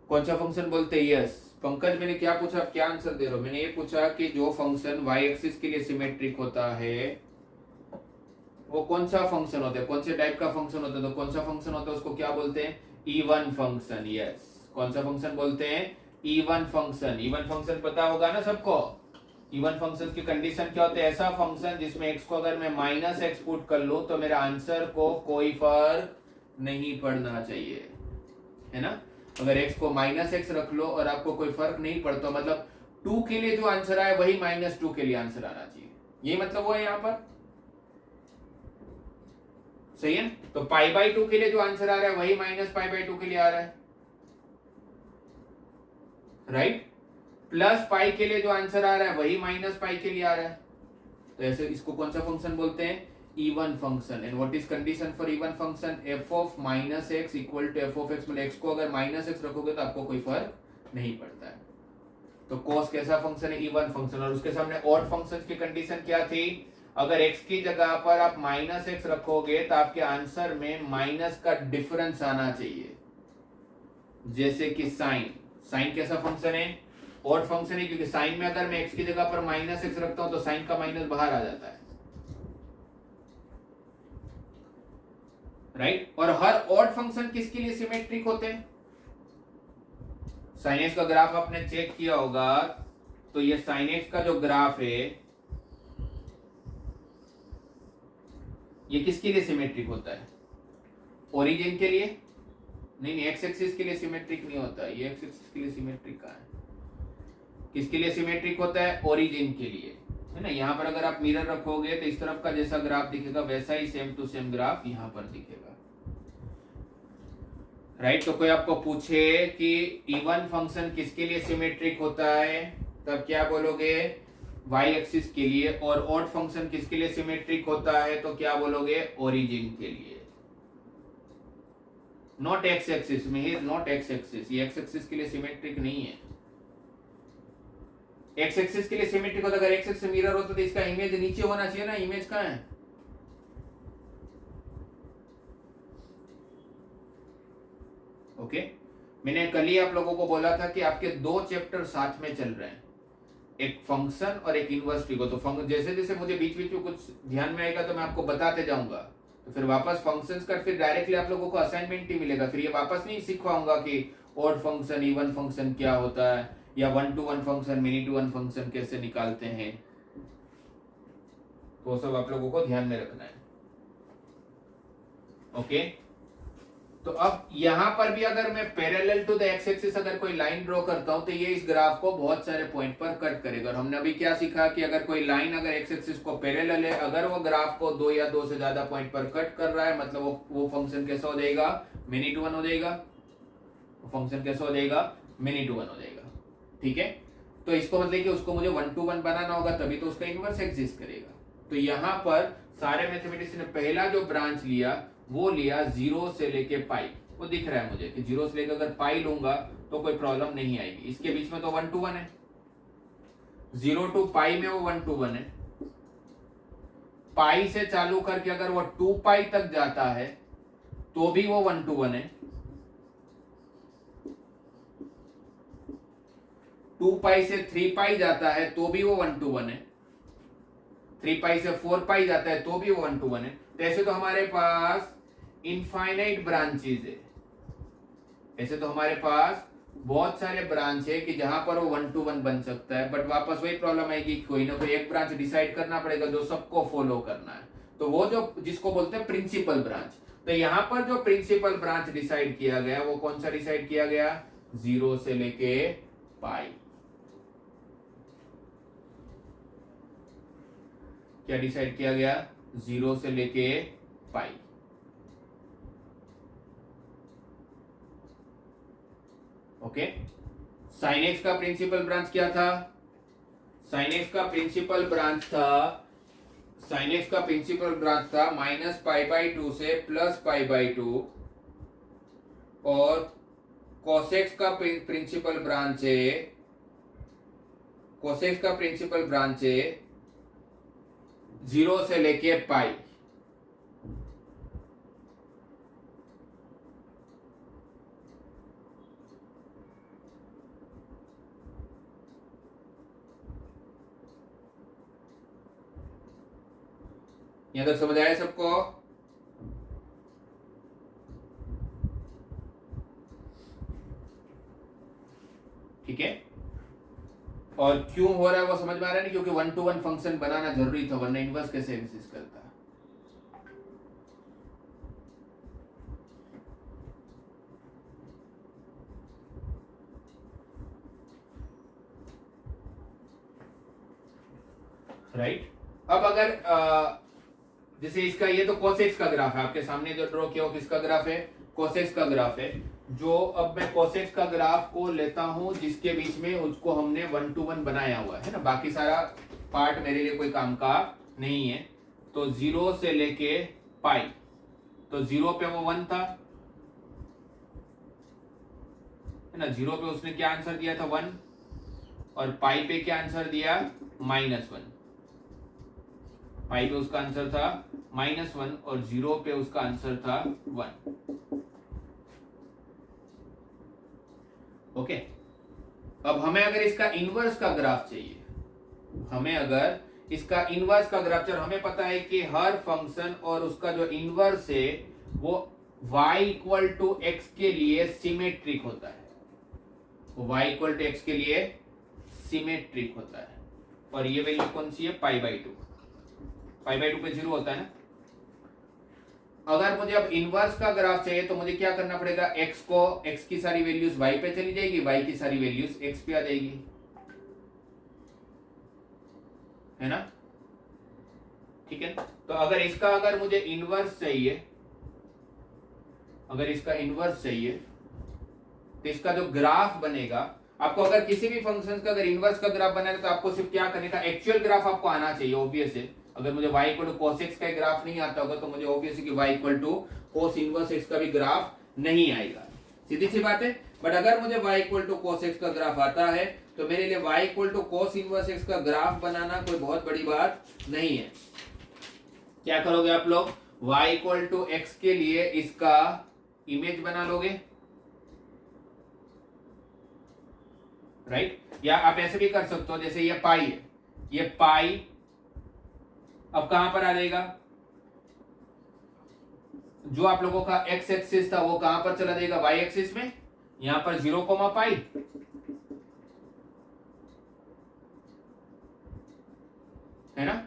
Speaker 1: कौन सा फंक्शन बोलते हैं? यस पंकज, मैंने क्या पूछा, आप क्या आंसर दे रहे हो? मैंने ये पूछा कि जो फंक्शन y एक्सिस के लिए सिमेट्रिक होता है वो कौन सा फंक्शन होता है, कौन से टाइप का फंक्शन होता है? तो कौन सा फंक्शन होता है उसको क्या बोलते हैं? Even function. यस, कौन सा फंक्शन बोलते हैं? Even function. इवन फंक्शन पता होगा ना सबको? इवन फंक्शन की कंडीशन क्या होते हैं? ऐसा फंक्शन जिसमें x को अगर मैं -x पुट कर लूं तो मेरे आंसर को कोई फर्क नहीं पड़ना चाहिए, है ना? अगर x को -x रख लो और आपको कोई फर्क नहीं पड़ता, मतलब 2 के लिए जो आंसर आए वही -2 के लिए आंसर आना चाहिए, ये मतलब वो है यहाँ पर। सही है? तो π/2 के लिए जो आंसर आ रहा है वही -π/2 के लिए आ रहा है, राइट? +π के लिए जो आंसर आ रहा है वही -π के लिए आ रहा है। तो ऐसे इसको कौन सा फंक्शन बोलते हैं? Even function. And what is condition for even function? f of -x equal to f of x, मतलब x को अगर -x रखोगे तो आपको कोई फर्क नहीं पड़ता है। तो cos कैसा फंक्शन है? Even function. और उसके सामने ऑड फंक्शन की कंडीशन क्या थी? अगर x की जगह पर आप -x रखोगे तो आपके आंसर में माइनस का डिफरेंस आना चाहिए, जैसे कि साइन। साइन कैसा फंक्शन है? ऑड फंक्शन है, क्योंकि साइन में अगर मैं x की जगह पर -x रखता हूं तो साइन का माइनस बाहर आ जाता है। राइट। और हर ऑड फंक्शन किसके लिए सिमेट्रिक होते हैं? sin x का ग्राफ आपने चेक किया होगा, तो ये sin x का जो ग्राफ है ये किसके लिए सिमेट्रिक होता है? ओरिजिन के लिए? नहीं, एक्स एक्सिस के लिए सिमेट्रिक नहीं होता, ये एक्स एक्सिस के लिए सिमेट्रिक का है। किसके लिए सिमेट्रिक होता है? ओरिजिन के लिए, है ना। यहाँ पर अगर आप मिरर रखोगे तो इस तरफ का जैसा ग्राफ दिखेगा वैसा ही सेम टू सेम ग्राफ यहाँ पर दिखेगा, राइट। तो कोई आपको पूछे कि इवन फंक्शन किसके लिए सिमेट्रिक होता है, तब क्या बोलोगे? वाई एक्सिस के लिए। और ऑड फंक्शन किसके लिए सिमेट्रिक होता है, तो क्या बोलोगे? ओरिजिन के लिए। नॉट एक्स एक्सिस में ही, नॉट एक्स एक्सिस, ये एक्स एक्सिस के लिए सिमेट्रिक नहीं है। एक्स एक्सिस के लिए सिमेट्रिक होता, अगर एक्स एक्सिस मिरर होता तो इसका इमेज नीचे होना चाहिए ना, इमेज कहाँ है? ओके मैंने कल ही आप लोगों को बोला था कि आपके दो चैप्टर साथ में चल रहे हैं, एक फंक्शन और एक इनवर्स ट्री को। तो जैसे जैसे मुझे बीच बीच में कुछ ध्यान में आएगा तो मैं आपको बताते जाऊंगा, तो फिर वापस फंक्शंस का फिर डायरेक्टली आप लोगों को असाइनमेंट ही मिलेगा, फिर ये वापस नहीं सिखवाऊंगा कि ऑड फंक्शन इवन फंक्शन क्या होता है, या one two one function mini to one function कैसे निकालते हैं, तो सब आप लोगों को ध्यान में रखना है। ओके तो अब यहां पर भी अगर मैं parallel to the x axis अगर कोई लाइन ड्रॉ करता हूं तो ये इस ग्राफ को बहुत सारे पॉइंट पर कट करेगा। और हमने अभी क्या सीखा कि अगर कोई लाइन अगर एक्स एक्सिस को पैरेलल है, अगर वो ग्राफ को दो या दो से ज्यादा पॉइंट पर कट कर रहा है, मतलब वो फंक्शन कैसा हो जाएगा? मिनी टू वन हो जाएगा। वो फंक्शन कैसा हो जाएगा? मिनी टू वन हो जाएगा, ठीक है। तो इसको मतलब कि उसको मुझे वन टू वन बनाना होगा, तभी तो उसका इनवर्स एग्जिस्ट करेगा। तो यहाँ पर सारे मैथमेटिक्स ने पहला जो ब्रांच लिया वो लिया 0 से लेके पाई। वो दिख रहा है मुझे कि 0 से लेकर अगर पाई लूंगा तो कोई प्रॉब्लम नहीं आएगी। इसके बीच में तो 1 to 1 है, 0 to पाई में वो 1 to 1 है। पाई से चालू करके अगर वो 2 पाई तक जाता है तो भी वो 1 to 1 है। 2 पाई से 3 पाई जाता है तो भी वो 1 to 1 है। 3 पाई से 4 पाई जाता है तो भी वो 1 to 1 है। ऐसे तो हमारे पास इनफाइनाइट ब्रांचेस है, ऐसे तो हमारे पास बहुत सारे ब्रांच है कि जहां पर वो 1 to 1 बन सकता है। बट वापस वही प्रॉब्लम आएगी, कोई ना कोई एक ब्रांच डिसाइड करना पड़ेगा जो सबको फॉलो करना है, तो वो जो जिसको बोलते हैं प्रिंसिपल ब्रांच। तो यहाँ पर जो प्रिंसिपल ब्रांच डिसाइड किया गया वो कौन सा डिसाइड किया गया? 0 से लेके पाई। क्या डिसाइड किया गया? 0 से लेके पाई। ओके साइन एक्स का प्रिंसिपल ब्रांच क्या था? साइन एक्स का प्रिंसिपल ब्रांच था, साइन एक्स का प्रिंसिपल ब्रांच था -π/2 से +π/2। और कोसेक्स का प्रिंसिपल ब्रांच है, कोसेक्स का प्रिंसिपल ब्रांच है 0 से लेके पाई। यहां तक समझ आया सबको? ठीक है। और क्यों हो रहा है वो समझ में आ रहा है नहीं, क्योंकि 1 to 1 फंक्शन बनाना जरूरी था, वरना इनवर्स कैसे एग्जिस्ट करता? राइट अब अगर जैसे इसका ये तो कोसेक्स का ग्राफ है, आपके सामने जो ड्रॉ किया हो किसका ग्राफ है? कोसेक्स का ग्राफ है। जो अब मैं कोसेक्स का ग्राफ को लेता हूं जिसके बीच में उसको हमने 1 to 1 बनाया हुआ है ना, बाकी सारा पार्ट मेरे लिए कोई काम का नहीं है। तो 0 से लेके पाई, तो 0 पे वो 1 था, है ना। 0 पे उसने क्या आंसर दिया था? 1। और पाई पे क्या आंसर दिया? -1। पाई पे उसका आंसर था -1 और 0 पे उसका आंसर था 1। ओके अब हमें अगर इसका इनवर्स का ग्राफ चाहिए, हमें अगर इसका इनवर्स का ग्राफ चाहिए, हमें पता है कि हर फंक्शन और उसका जो इनवर्स है वो y इक्वल टू एक्स के लिए सिमेट्रिक होता है, वो y इक्वल टू एक्स के लिए सिमेट्रिक होता है। और ये वैल्यू कौन सी है, pi by two, pi by two पे 0 होता है ना। अगर मुझे अब इनवर्स का ग्राफ चाहिए तो मुझे क्या करना पड़ेगा, x की सारी वैल्यूज y पे चली जाएगी, y की सारी वैल्यूज x पे आ जाएगी, है ना। ठीक है, तो अगर मुझे इनवर्स चाहिए, अगर इसका इनवर्स चाहिए तो इसका जो ग्राफ बनेगा, आपको अगर किसी भी फंक्शन का अगर इनवर्स का ग्राफ बनाना है तो आपको सिर्फ क्या करने का, एक्चुअल ग्राफ आपको आना चाहिए, ऑब्वियस है। अगर मुझे y equal to cos x का ग्राफ नहीं आता होगा तो मुझे ऑब्वियस है कि y equal to cos inverse x का भी ग्राफ नहीं आएगा, सीधी सी बात है। बट अगर मुझे y equal to cos x का ग्राफ आता है तो मेरे लिए y equal to cos inverse x का ग्राफ बनाना कोई बहुत बड़ी बात नहीं है। क्या करोगे आप लोग, y इक्वल टू x के लिए इसका इमेज बना लोगे, राइट। या आप ऐसे भी कर सकते हो, जैसे ये पाई है, ये पाई अब कहां पर आ जाएगा, जो आप लोगों का x एक्सिस था वो कहां पर चला जाएगा, y एक्सिस में, यहां पर 0 पाई, है ना,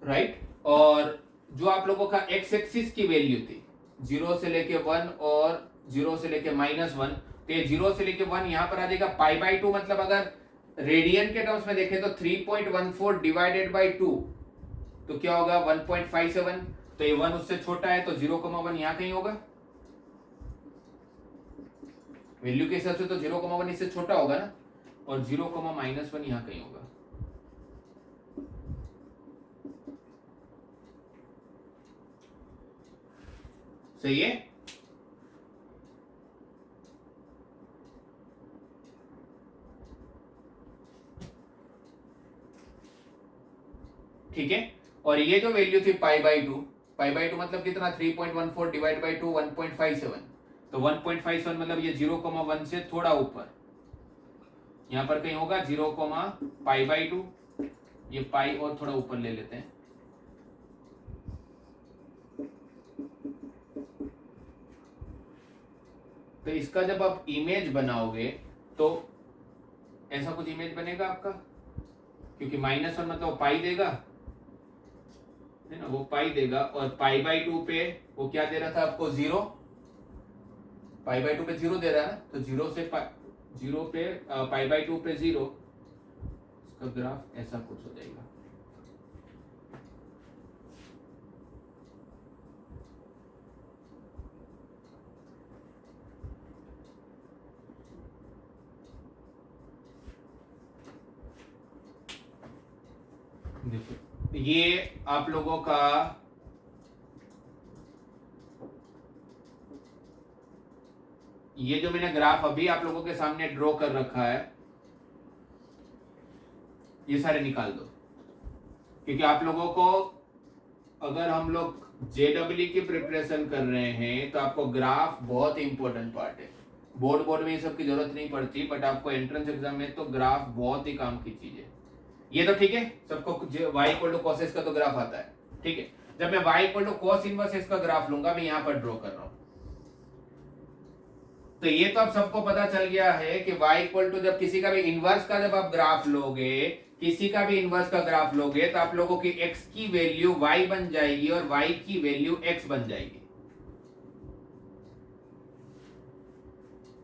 Speaker 1: राइट। और जो आप लोगों का x एक्सिस की वैल्यू थी 0 से लेके 1 और 0 से लेके -1, तो ये 0 से लेके 1 यहां पर आ जाएगा पाई बाई 2, मतलब अगर रेडियन के टर्म्स में देखें तो 3.14 डिवाइडेड बाई 2 तो क्या होगा 1.57, तो ये 1 उससे छोटा है तो 0,1 यहां कहीं होगा, वैल्यू के हिसाब से तो 0,1 इससे छोटा होगा ना, और 0,-1 यहां कहीं होगा। सही है, ठीक है। और ये जो वैल्यू थी पाई बाई टू मतलब कितना, 3.14 डिवाइड बाई 2 1.57, तो 1.57 मतलब ये 0,1 से थोड़ा ऊपर, यहां पर कहीं होगा 0, पाई बाई 2, ये पाई और थोड़ा ऊपर ले लेते हैं, तो इसका जब आप इमेज बनाओगे तो ऐसा कुछ इमेज बनेगा आपका, क्योंकि -1 मतलब पाई देगा, है ना, वो पाई देगा, और पाई बाई 2 पे वो क्या दे रहा था आपको, 0, पाई बाई 2 पे 0 दे रहा है ना, तो 0 पे पाई बाई 2 पे 0, इसका ग्राफ ऐसा कुछ हो जाएगा। देखो ये आप लोगों का ये जो मैंने ग्राफ अभी आप लोगों के सामने ड्रॉ कर रखा है, ये सारे निकाल दो, क्योंकि आप लोगों को अगर हम लोग जेडब्ल्यू की प्रिपरेशन कर रहे हैं तो आपको ग्राफ बहुत इंपॉर्टेंट पार्ट है। बोर्ड में ये सब की जरूरत नहीं पड़ती, बट आपको एंट्रेंस एग्जाम में तो ग्राफ बहुत ही काम की चीज है। ये तो ठीक है, सबको y equal to cos x का तो ग्राफ आता है, ठीक है। जब मैं y equal to cos inverse x का ग्राफ लूंगा, मैं यहां पर ड्रॉ कर रहा हूं, तो ये तो अब सबको पता चल गया है कि y इक्वल टू जब किसी का भी इनवर्स का जब आप ग्राफ लोगे, किसी का भी इनवर्स का ग्राफ लोगे तो आप लोगों की x की वैल्यू y बन जाएगी और y की वैल्यू x बन जाएगी,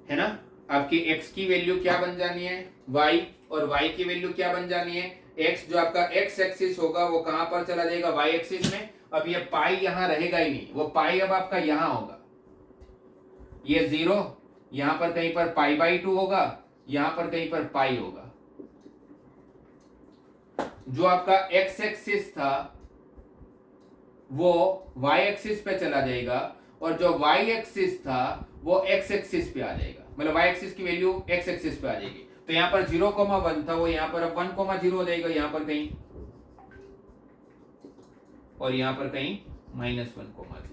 Speaker 1: है ना। आपकी x की वैल्यू क्या बन जानी है, y, और y की वैल्यू क्या बन जानी है, x। जो आपका x एक्सिस होगा वो कहां पर चला जाएगा, y एक्सिस में। अब ये पाई यहां रहेगा ही नहीं, वो पाई अब आपका यहां होगा, ये 0 यहां पर कहीं पर पाई बाई 2 होगा, यहां पर कहीं पर पाई होगा। जो आपका x एक्सिस था वो y एक्सिस पे चला जाएगा, और जो y एक्सिस था वो x एक्सिस पे आ जाएगा, मतलब y एक्सिस की वैल्यू x एक्सिस पे आ जाएगी। तो यहां पर 0,1 था, वो यहां पर अब 1,0 हो जाएगा, यहां पर कहीं, और यहां पर कहीं -1,0,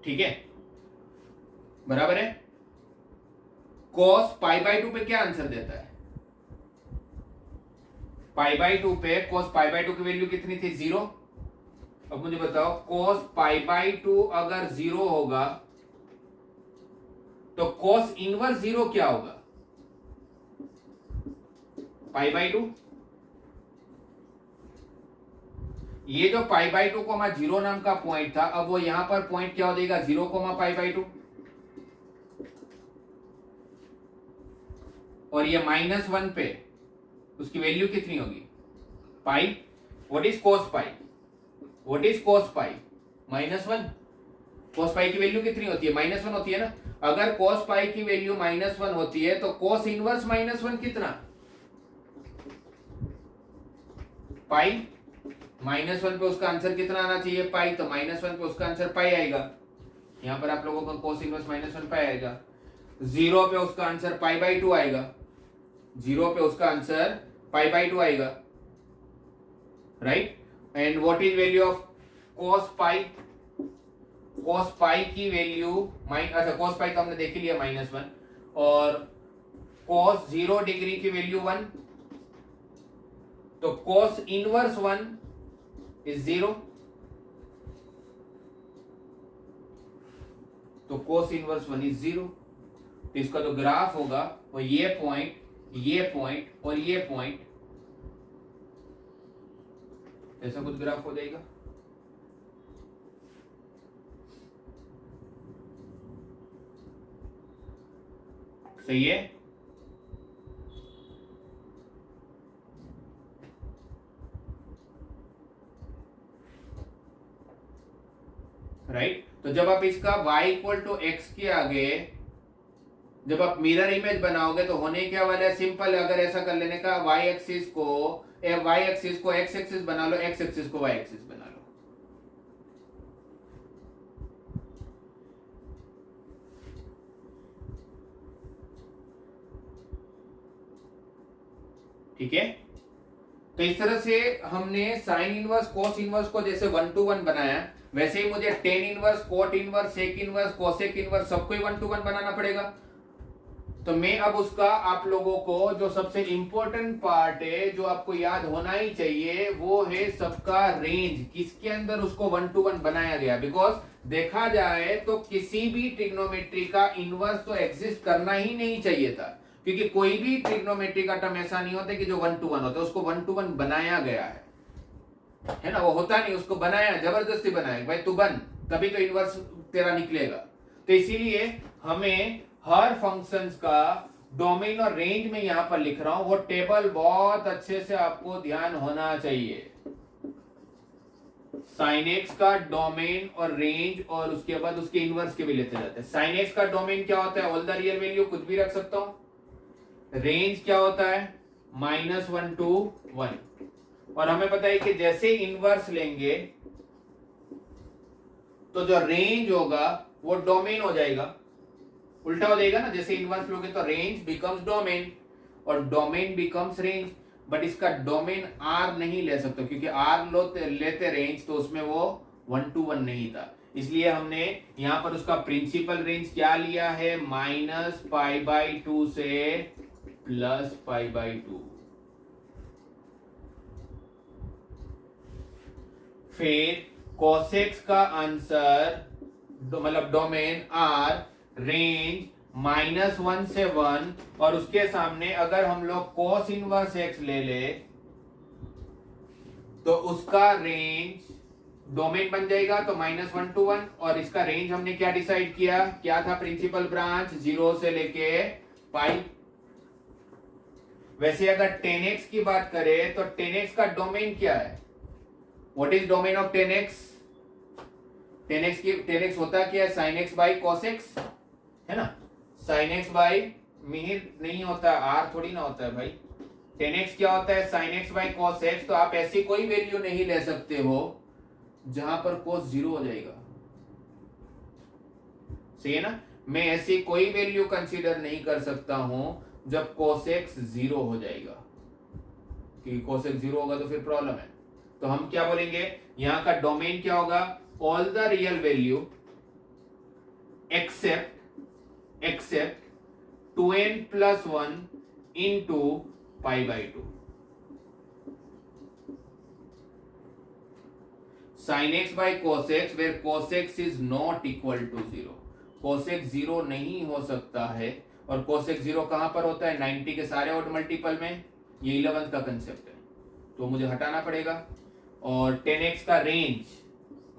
Speaker 1: ठीक है, बराबर है। cos पाई बाई 2 पे क्या आंसर देता है, पाई बाई टू पे cos पाई बाई टू की वैल्यू कितनी थी? 0। अब मुझे बताओ cos पाई बाई टू अगर 0 होगा तो cos इनवर्स 0 क्या होगा? Pi by two. ये जो पाई बाई टू कोमा 0 नाम का पॉइंट था, अब वो यहां पर पॉइंट क्या हो जाएगा? 0 कोमा पाई बाई टू। और ये -1 पे उसकी वैल्यू कितनी होगी? Pi. What is cos pi? What is cos pi? -1। cos pi की वैल्यू कितनी होती है? -1 होती है ना। अगर cos पाई की वैल्यू -1 होती है तो cos इनवर्स -1 कितना? पाई। -1 पे उसका आंसर कितना आना चाहिए? पाई। तो -1 पे उसका आंसर पाई आएगा। यहां पर आप लोगों का cos इनवर्स -1 पाई आएगा। 0 पे उसका आंसर पाई बाई टू आएगा। 0 पे उसका आंसर पाई बाई टू आएगा, right. And what is value of cos pi? cos pi की वैल्यू अच्छा cos पाई तो हमने देख ही लिया -1, और cos 0 डिग्री की वैल्यू 1, तो cos इनवर्स 1 इज 0। तो cos इनवर्स 1 इज 0। तो इसका जो ग्राफ होगा वो ये पॉइंट और ये पॉइंट, ऐसा कुछ ग्राफ हो जाएगा। सही है। राइट। तो जब आप इसका y इक्वल टू एक्स के आगे जब आप मिरर इमेज बनाओगे तो होने क्या वाला है? सिंपल, अगर ऐसा कर लेने का, y एक्सिस को x एक्सिस बना लो, x एक्सिस को y एक्सिस बना लो। ठीक है। तो इस तरह से हमने साइन इनवर्स कोस इनवर्स को जैसे 1 to 1 बनाया, वैसे ही मुझे tan inverse, cot inverse, sec inverse, cosec inverse सबको ही 1 to 1 बनाना पड़ेगा। तो मैं अब उसका आप लोगों को जो सबसे इंपॉर्टेंट पार्ट है जो आपको याद होना ही चाहिए वो है सबका रेंज, किसके अंदर उसको 1 to 1 बनाया गया। बिकॉज देखा जाए तो किसी भी ट्रिग्नोमेट्री का इनवर्स तो एग्जिस्ट करना ही नहीं चाहिए था, क्योंकि कोई भी ट्रिग्नोमेट्री का टर्म ऐसा नहीं होता कि जो 1 to 1 होता है, उसको 1 to 1 बनाया गया है ना। वो होता नहीं, उसको बनाया, जबरदस्ती बनाया, भाई तू बन तभी तो इनवर्स तेरा निकलेगा। तो इसीलिए हमें हर फंक्शंस का डोमेन और रेंज में यहां पर लिख रहा हूं, वो टेबल बहुत अच्छे से आपको ध्यान होना चाहिए। साइन एक्स का डोमेन और रेंज, और उसके बाद उसके इनवर्स के भी लेते जाते हैं। साइन एक्स का डोमेन क्या होता है? ऑल द रियल वैल्यू, कुछ भी रख सकता हूं। रेंज क्या होता है? -1 to 1। और हमें पता है कि जैसे इनवर्स लेंगे तो जो रेंज होगा वो डोमेन हो जाएगा, उल्टा हो जाएगा ना। जैसे इनवर्स लोगे तो रेंज बिकम्स डोमेन और डोमेन बिकम्स रेंज। बट इसका डोमेन आर नहीं ले सकते, क्योंकि आर लेते रेंज तो उसमें वो 1 to 1 नहीं था। इसलिए हमने यहां पर उसका प्रिंसिपल रेंज क्या लिया है? -π/2 से +π/2। फिर कोसेक्स का आंसर मतलब डोमेन आर, रेंज -1 से 1, और उसके सामने अगर हम लोग cos इनवर्स x ले ले तो उसका रेंज डोमेन बन जाएगा, तो -1 to 1। और इसका रेंज हमने क्या डिसाइड किया? क्या था प्रिंसिपल ब्रांच? 0 से लेके पाई। वैसे अगर 10x की बात करें तो 10x का डोमेन क्या है? What is domain of 10x? 10x होता क्या है? sin x by cos x, है ना। sin x बाई मिहिर नहीं होता, r थोड़ी ना होता है भाई। 10x क्या होता है? sin x by cos x। तो आप ऐसी कोई वैल्यू नहीं ले सकते हो जहां पर cos 0 हो जाएगा, सही है ना। मैं ऐसी कोई वैल्यू कंसीडर नहीं कर सकता हूं जब cos x 0 हो जाएगा, क्योंकि cos x 0 होगा तो फिर प्रॉब्लम है। तो हम क्या बोलेंगे? यहां का डोमेन क्या होगा? All the real value except 2n + 1 into π/2। sin x by cos x where cos x is not equal to 0। cos x 0 नहीं हो सकता है, और cos x 0 कहां पर होता है? 90 के सारे ऑड मल्टीपल में। ये 11 का कंसेप्ट है, तो मुझे हटाना पड़ेगा। और 10x का रेंज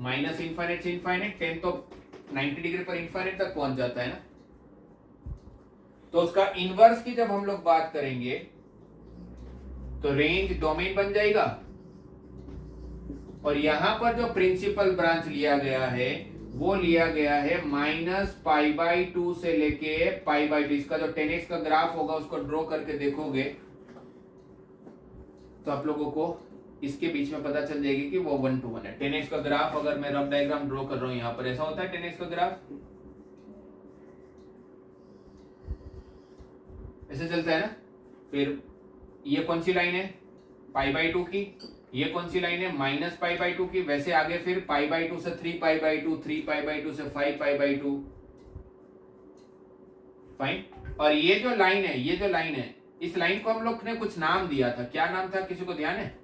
Speaker 1: माइनस इन्फाइनेट से इन्फाइनेट, 10 तो 90 डिग्री पर इन्फाइनेट तक पहुंच जाता है ना, तो उसका इनवर्स की जब हम लोग बात करेंगे तो रेंज डोमेन बन जाएगा। और यहां पर जो प्रिंसिपल ब्रांच लिया गया है वो लिया गया है -π/2 से लेके π/2। इसका जो 10x का ग्राफ होगा उसको ड्रॉ करके देखोगे तो आप लोगों को इसके बीच में पता चल जाएगी कि वो 1 to 1 है। 10x का ग्राफ अगर मैं रफ डायग्राम ड्रॉ कर रहा हूं, यहां पर ऐसा होता है 10x का ग्राफ, ऐसे चलता है ना। फिर ये कौन सी लाइन है? π/2 की। ये कौन सी लाइन है? -π/2 की। वैसे आगे फिर π/2 से 3π/2, 3π/2 से 5π/2। फाइन। और ये जो लाइन है, ये जो लाइन है, इस लाइन को हम लोग ने कुछ नाम दिया था। क्या नाम था? किसी को ध्यान है?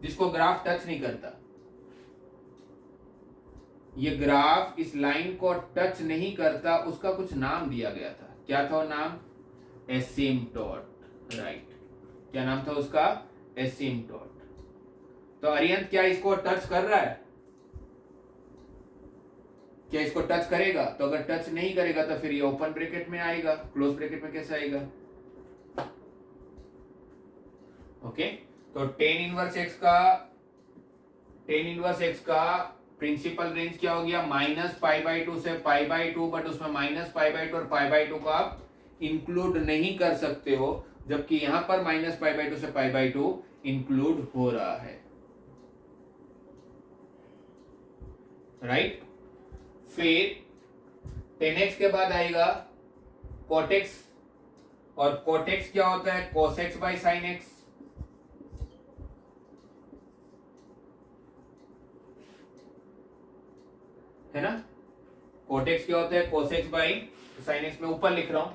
Speaker 1: जिसको ग्राफ टच नहीं करता, ये ग्राफ इस लाइन को टच नहीं करता, उसका कुछ नाम दिया गया था। क्या था वो नाम? एसिम्पटोट। राइट, क्या नाम था उसका? एसिम्पटोट। तो अरिहंत क्या इसको टच कर रहा है? क्या इसको टच करेगा? तो अगर टच नहीं करेगा तो फिर ये ओपन ब्रैकेट में आएगा, क्लोज ब्रैकेट में कैसे आएगा? ओके, तो tan इनवर्स x का प्रिंसिपल रेंज क्या हो गया? -π/2 से π/2, बट उसमें -π/2 और π/2 को आप इंक्लूड नहीं कर सकते हो, जबकि यहां पर -π/2 से π/2 इंक्लूड हो रहा है। राइट। फिर 10x के बाद आएगा cot x, और cot x क्या होता है? cos x by sin x। है ना? cot x क्या होता है? cos x by sin x। में ऊपर लिख रहा हूं,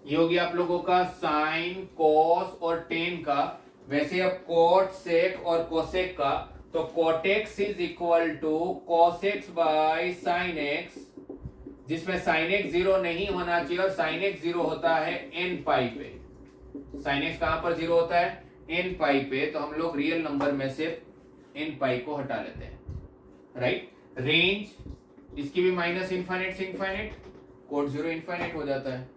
Speaker 1: ये हो गया आप लोगों का साइन, cos और tan का। वैसे अब cot sec और cosec का, तो cot x is equal to cos x by sin x, जिसमें sin x 0 नहीं होना चाहिए, और sin x 0 होता है n पाई पे। sin x कहां पर 0 होता है? n पाई पे। तो हम लोग रियल नंबर में से n पाई को हटा लेते हैं। राइट। रेंज इसकी भी माइनस इन्फाइनेट से इन्फाइनेट, cot 0 इन्फाइनेट हो जाता है।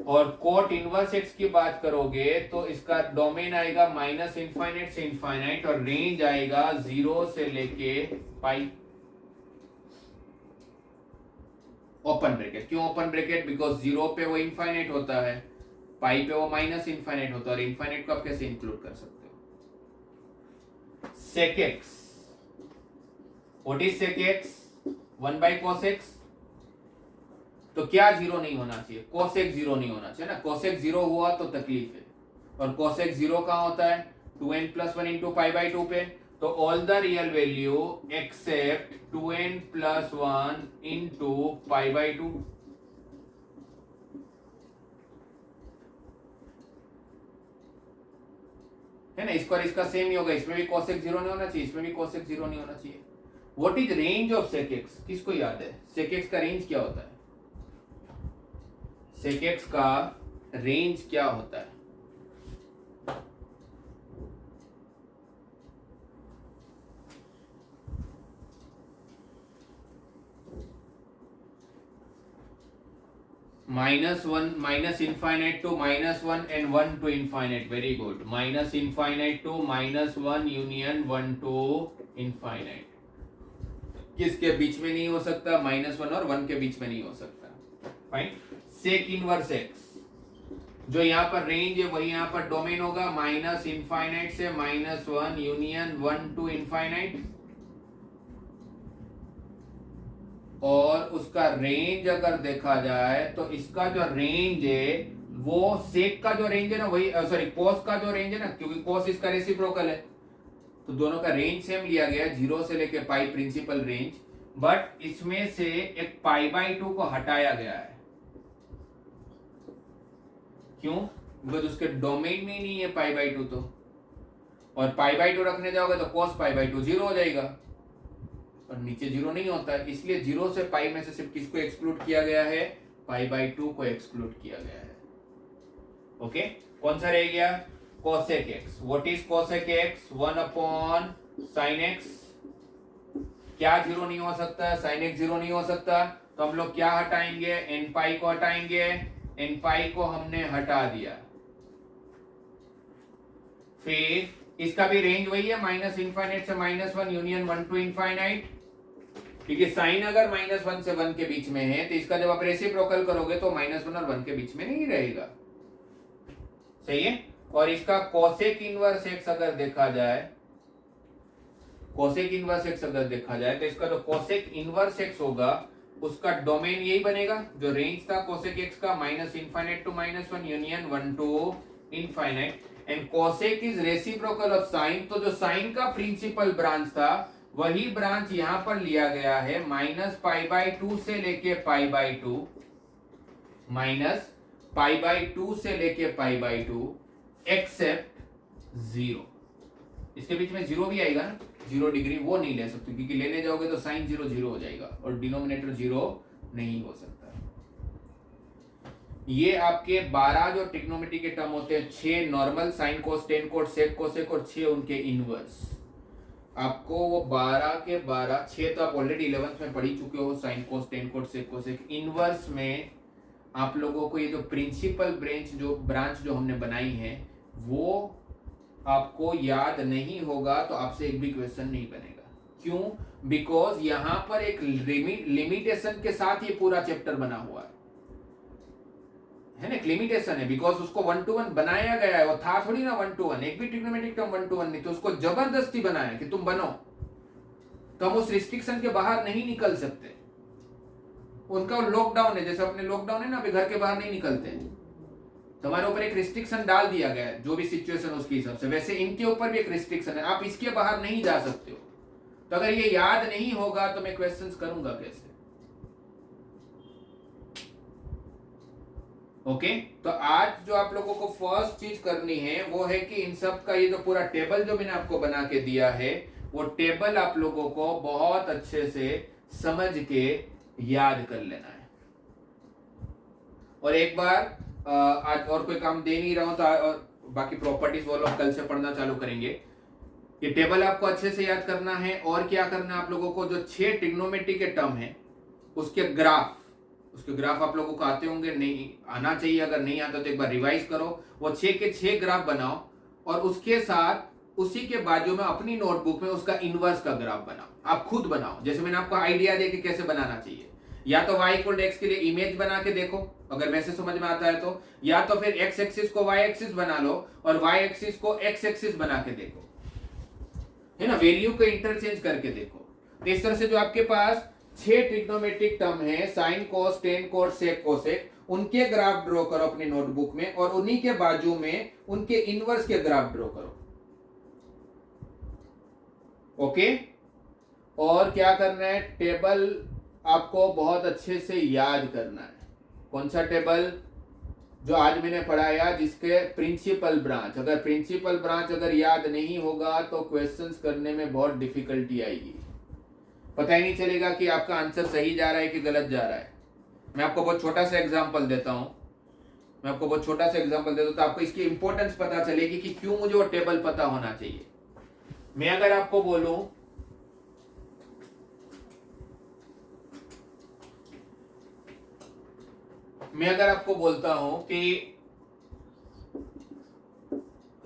Speaker 1: और कोट इनवर्स एक्स की बात करोगे तो इसका डोमेन आएगा माइनस इनफाइनाइट से इनफाइनाइट, और रेंज आएगा 0 से लेके पाई। Open bracket. क्यों ओपन ब्रैकेट? बिकॉज 0 पे वो इनफाइनाइट होता है, पाई पे वो माइनस इनफाइनाइट होता है, और इनफाइनाइट को आप कैसे इंक्लूड कर सकते हो? Sec x. What is sec x? 1 by cos x। तो क्या 0 नहीं होना चाहिए? cos x 0 नहीं होना चाहिए ना। cos x 0 हुआ तो तकलीफ है, और cos x 0 कहां होता है? 2n plus 1 into π/2 पे। तो all the real value except 2n plus 1 into π/2। है ना? इसका और इसका सेम ही होगा, इसमें भी cos x 0 नहीं होना चाहिए, इसमें भी cos x 0 नहीं होना चाहिए। What is range of sec x? किसको याद है? sec x का रेंज क्या होता है? sec x का रेंज क्या होता है? -1 minus infinite to -1 and 1 to infinite. Very good. Minus infinite to -1 union 1 to infinite. किसके बीच में नहीं हो सकता? -1 और 1 के बीच में नहीं हो सकता। फाइन। सेक इनवर्स एक्स, जो यहाँ पर रेंज है वही यहाँ पर डोमेन होगा, माइनस इनफाइनाइट से -1 यूनियन 1 टू इनफाइनाइट, और उसका रेंज अगर देखा जाए तो इसका जो रेंज है वो सेक का जो रेंज है ना वही, सॉरी कोस का जो रेंज है ना, क्योंकि कोस इसका रेसिप्रोकल है, तो दोनों का रेंज सेम लिया गया, 0 से लेके पाई प्रिंसिपल रेंज, बट इसमें से एक π/2 को हटाया गया है। क्यों? बिकॉज उसके डोमेन में ही नहीं है पाई बाई टू, तो और पाई बाई टू रखने जाओगे तो cos pi by two zero हो जाएगा, और नीचे जीरो नहीं होता है, इसलिए जीरो से पाई में से सिर्फ किसको एक्सक्लूड किया गया है, पाई बाई टू को एक्सक्लूड किया गया है। ओके, कौन सा रह गया, cosec x. What is cosec x, 1 upon sine x. क्या जीरो नहीं हो सकता, साइन एक्स जीरो नहीं हो सकता, तो हम लोग क्या हटाएंगे, एन पाई को हटाएंगे, एन पाई को हमने हटा दिया। फिर इसका भी रेंज वही है, माइनस इंफाइनाइट से -1 यूनियन 1 टू इंफाइनाइट, क्योंकि साइन अगर -1 से 1 के बीच में है तो इसका जब आप रेसिप्रोकल करोगे तो -1 और 1 के बीच में नहीं रहेगा, सही है। और इसका कोसेक इनवर्स एक्स अगर देखा जाए, कोसेक इनवर्स एक्स अगर देखा जाए तो इसका जो कोसेक इनवर्स एक्स होगा उसका डोमेन यही बनेगा जो रेंज था कोसेक एक्स का, minus infinite to -1 union 1 to infinite, and cosec is reciprocal of sine. तो जो साइन का प्रिंसिपल ब्रांच था वही ब्रांच यहां पर लिया गया है, -π/2 से लेके π/2, -π/2 से लेके π/2 एक्सेप्ट 0। इसके बीच में जीरो भी आएगा ना, 0 डिग्री, वो नहीं ले सकते क्योंकि लेने जाओगे तो साइन 0 0 हो जाएगा और डिनोमिनेटर 0 नहीं हो सकता। ये आपके 12 जो ट्रिग्नोमेट्री के टर्म होते हैं, 6 नॉर्मल, साइन कोस टेन कोस सेक कोसेक और 6 उनके इनवर्स। आपको वो 12 के 12, 6 तो आप ऑलरेडी 11th में पढ़ ही चुके हो, साइन कोस टेन कोस सेक कोसेक। इनवर्स में आप लोगों को ये जो प्रिंसिपल ब्रांच जो हमने बनाई है वो आपको याद नहीं होगा तो आपसे एक भी क्वेश्चन नहीं बनेगा। क्यों? बिकॉज यहां पर एक लिमिटेशन के साथ ये पूरा चैप्टर बना हुआ है ना, एक लिमिटेशन है, बिकॉज उसको 1 to 1 बनाया गया है, वो था थोड़ी ना 1 to 1, एक भी ट्रिग्नोमेट्रिक टर्म 1 to 1 नहीं, तो उसको जबरदस्ती बनाया कि तुम बनो, तो हम उस रिस्ट्रिक्शन के बाहर नहीं निकल सकते। उनका लॉकडाउन है, जैसे अपने लॉकडाउन है ना, अभी घर के बाहर नहीं निकलते हैं, तो हमारे ऊपर एक रिस्ट्रिक्शन डाल दिया गया है, जो भी सिचुएशन उसके हिसाब से, वैसे इनके ऊपर भी एक रिस्ट्रिक्शन है, आप इसके बाहर नहीं जा सकते हो। तो अगर ये याद नहीं होगा तो मैं क्वेश्चंस करूंगा कैसे? ओके, तो आज जो आप लोगों को फर्स्ट चीज करनी है वो है कि इन सब का ये जो पूरा टेबल जो मैंने आपको बना के दिया है, वो टेबल आप लोगों को बहुत अच्छे से समझ के याद कर लेना है। और एक बार आज और कोई काम दे नहीं रहा हूं तो और बाकी प्रॉपर्टीज वो लोग कल से पढ़ना चालू करेंगे। ये टेबल आपको अच्छे से याद करना है, और क्या करना है आप लोगों को, जो 6 ट्रिग्नोमेट्री के टर्म है उसके ग्राफ आप लोगों को आते होंगे, नहीं आना चाहिए, अगर नहीं आता तो एक बार रिवाइज करो, वो 6 के 6 ग्राफ बनाओ और उसके साथ उसी के बाजू में अपनी नोटबुक में उसका इनवर्स का ग्राफ बनाओ, आप खुद बनाओ, जैसे मैंने आपको आइडिया दे के कैसे बनाना चाहिए। या तो y इक्वल x के लिए इमेज बना के देखो अगर वैसे समझ में आता है तो, या तो फिर x एक्सिस को y एक्सिस बना लो और y एक्सिस को x एक्सिस बना के देखो, है ना, वैल्यू को इंटरचेंज करके देखो। तो इस तरह से जो आपके पास 6 ट्रिग्नोमेट्रिक टर्म है, साइन कोस टेन कोस सेक कोसेक, उनके ग्राफ ड्रॉ करो अपनी नोटबुक में और उन्हीं के बाजू में उनके इनवर्स के ग्राफ ड्रॉ करो। ओके, और क्या करना है, टेबल आपको बहुत अच्छे से याद करना है। कौन सा टेबल? जो आज मैंने पढ़ाया, जिसके प्रिंसिपल ब्रांच, अगर प्रिंसिपल ब्रांच अगर याद नहीं होगा तो क्वेश्चंस करने में बहुत डिफिकल्टी आएगी, पता ही नहीं चलेगा कि आपका आंसर सही जा रहा है कि गलत जा रहा है। मैं आपको बहुत छोटा सा एग्जांपल देता हूं, तो आपको इसकी इंपॉर्टेंस पता चलेगी कि क्यों मुझे वो टेबल पता होना चाहिए। मैं अगर आपको बोलता हूं कि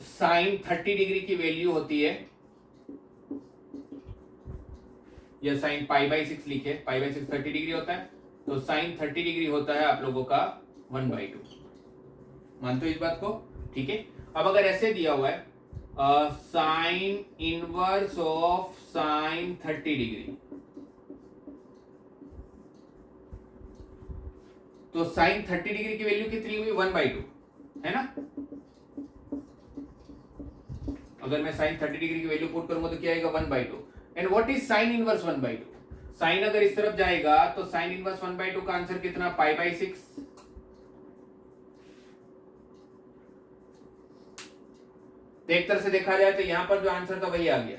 Speaker 1: साइन 30 डिग्री की वैल्यू होती है, या साइन π/6 लिखे, π/6 30 डिग्री होता है, तो साइन 30 डिग्री होता है आप लोगों का 1/2। मानते हो इस बात को? ठीक है। अब अगर ऐसे दिया हुआ है साइन इनवर्स ऑफ साइन 30 डिग्री, तो साइन 30 डिग्री की वैल्यू कितनी हुई? 1/2, है ना। अगर मैं साइन 30 डिग्री की वैल्यू पुट करूंगा तो क्या आएगा? 1/2। And what is sine inverse 1/2? Sine अगर इस तरफ जाएगा तो साइन इनवर्स 1/2 का आंसर कितना? π/6। तो एक तरह से देखा जाए तो यहाँ पर जो आंसर था वही आ गया,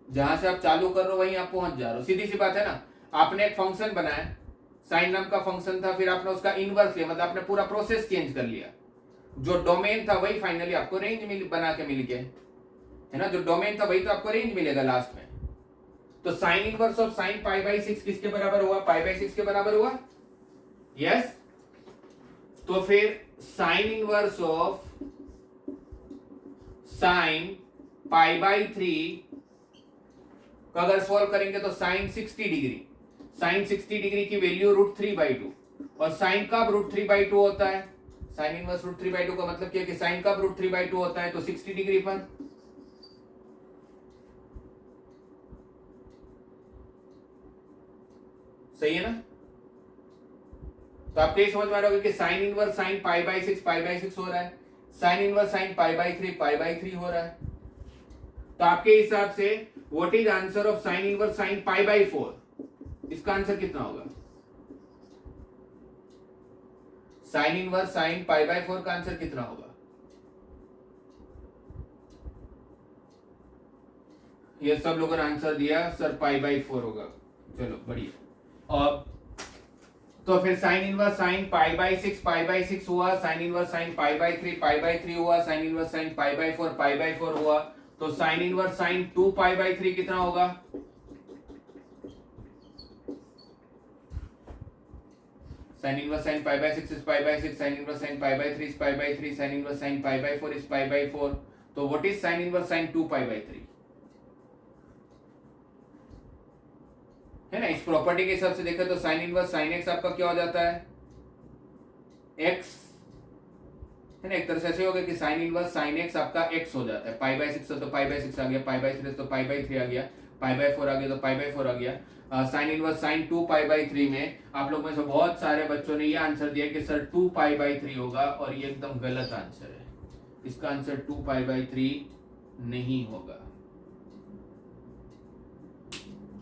Speaker 1: जहां से आप चालू कर रहे हो वहीं आप पहुंच जा रहे हो। सीधी सी बात है ना, आपने एक फंक्शन बनाया, साइन नाम का फंक्शन था, फिर आपने उसका इनवर्स लिया, मतलब आपने पूरा प्रोसेस चेंज कर लिया। जो डोमेन था वही फाइनली आपको रेंज बना के मिल गया, है ना। जो डोमेन था वही तो आपको रेंज मिलेगा लास्ट में। तो sign inverse of sine pi by 6 किसके बराबर हुआ? पाई बाई 6 के बराबर हुआ। यस, तो फिर sign inverse of sine pi by 3 अगर सॉल्व करेंगे तो साइन 60 डिग्री, साइन 60 डिग्री की वैल्यू √3/2, और साइन कब √3/2 होता है? साइन इनवर्स √3/2 का मतलब क्या है कि साइन कब √3/2 होता है? तो 60 डिग्री पर। सही है ना। तो आपको ये समझ में आ रहा होगा कि sine inverse sine pi by 6 हो रहा है, sine inverse sine pi by 3 हो रहा है। तो आपके हिसाब से what is answer of sine inverse sine pi by 4? इसका आंसर कितना होगा? Sine inverse sine pi by 4 का आंसर कितना होगा? ये सब लोगों ने आंसर दिया सर पाई बाई 4 होगा। चलो बढ़िया। और तो फिर sine inverse sine pi by 6 हुआ, sine inverse sine pi by 3 हुआ, sine inverse sine pi by 4 हुआ। तो sine inverse sine 2 pi by 3 कितना होगा? Sine inverse sine pi by 6 is pi by 6, sine inverse sine pi by 3 is pi by 3, sine inverse sine pi by 4 is pi by 4। तो what is sine inverse sine 2 pi by 3? है ना। इस property के हिसाब से देखा तो sine inverse sine x आपका क्या हो जाता है? एक्स, है ना। एक तरह से ऐसे हो गया कि साइन इनवर्स साइन एक्स आपका एक्स हो जाता है। पाई बाई 6 तो पाई बाई 6 आ गया, पाई बाई 3 तो पाई बाई 3 आ गया, पाई बाई 4 आ गया तो पाई बाई 4 आ गया। Sine inverse sine 2 pi by 3 में आप लोग में से बहुत सारे बच्चों ने ये आंसर दिया कि सर 2 पाई बाई 3 होगा, और ये एकदम गलत आंसर है। इसका आंसर 2 पाई बाई 3 नहीं होगा।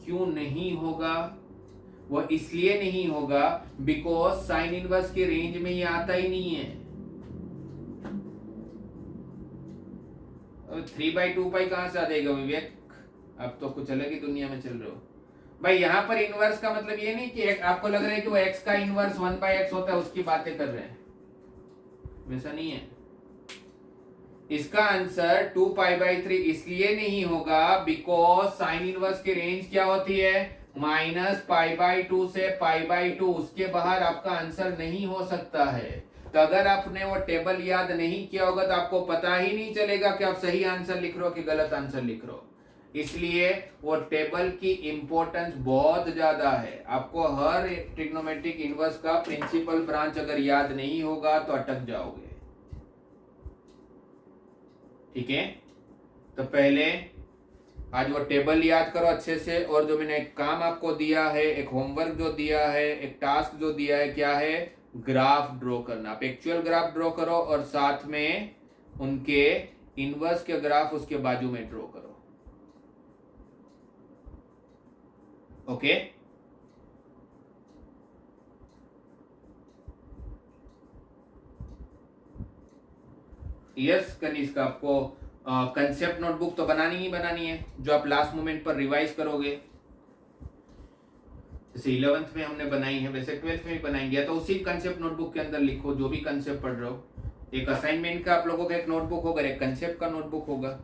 Speaker 1: क्यों नहीं होगा? वो इसलिए नहीं होगा बिकॉज साइन इनवर्स के रेंज में ये आता ही नहीं है। 3/2 पाई कहां से आ जाएगा विवेक? अब तो कुछ अलग ही दुनिया में चल रहे हो भाई। यहां पर इनवर्स का मतलब ये नहीं कि आपको लग रहा है कि वो x का इनवर्स 1/x होता है, उसकी बातें कर रहे हैं, वैसा नहीं है। इसका आंसर 2 पाई बाई 3 इसलिए नहीं होगा बिकॉज साइन इनवर्स की रेंज क्या होती है? -π/2 से π/2, उसके बाहर आपका आंसर नहीं हो सकता है। तो अगर आपने वो टेबल याद नहीं किया होगा तो आपको पता ही नहीं चलेगा कि आप सही आंसर लिख रहे हो कि गलत आंसर लिख रहे हो। इसलिए वो टेबल की इंपॉर्टेंस बहुत ज्यादा है। आपको हर ट्रिग्नोमेट्रिक इनवर्स का प्रिंसिपल ब्रांच अगर याद नहीं होगा तो अटक जाओगे। ठीक है, तो पहले आज वो टेबल याद करो अच्छे से, और जो मैंने एक काम आपको दिया है, एक होमवर्क जो दिया है, एक टास्क जो दिया है, क्या है? ग्राफ ड्रॉ करना। आप एक्चुअल ग्राफ ड्रॉ करो और साथ में उनके इनवर्स के ग्राफ उसके बाजू में ड्रॉ करो। ओके, यस कनिष्क, आपको कंसेप्ट नोटबुक तो बनानी ही बनानी है, जो आप लास्ट मोमेंट पर रिवाइज करोगे। जैसे 11th में हमने बनाई है वैसे 12th में भी बनाएंगे। तो उसी कंसेप्ट नोटबुक के अंदर लिखो जो भी कंसेप्ट पढ़ रहे हो। एक असाइनमेंट का आप लोगों का एक नोटबुक होगा, एक कंसेप्ट का नोटबुक होगा।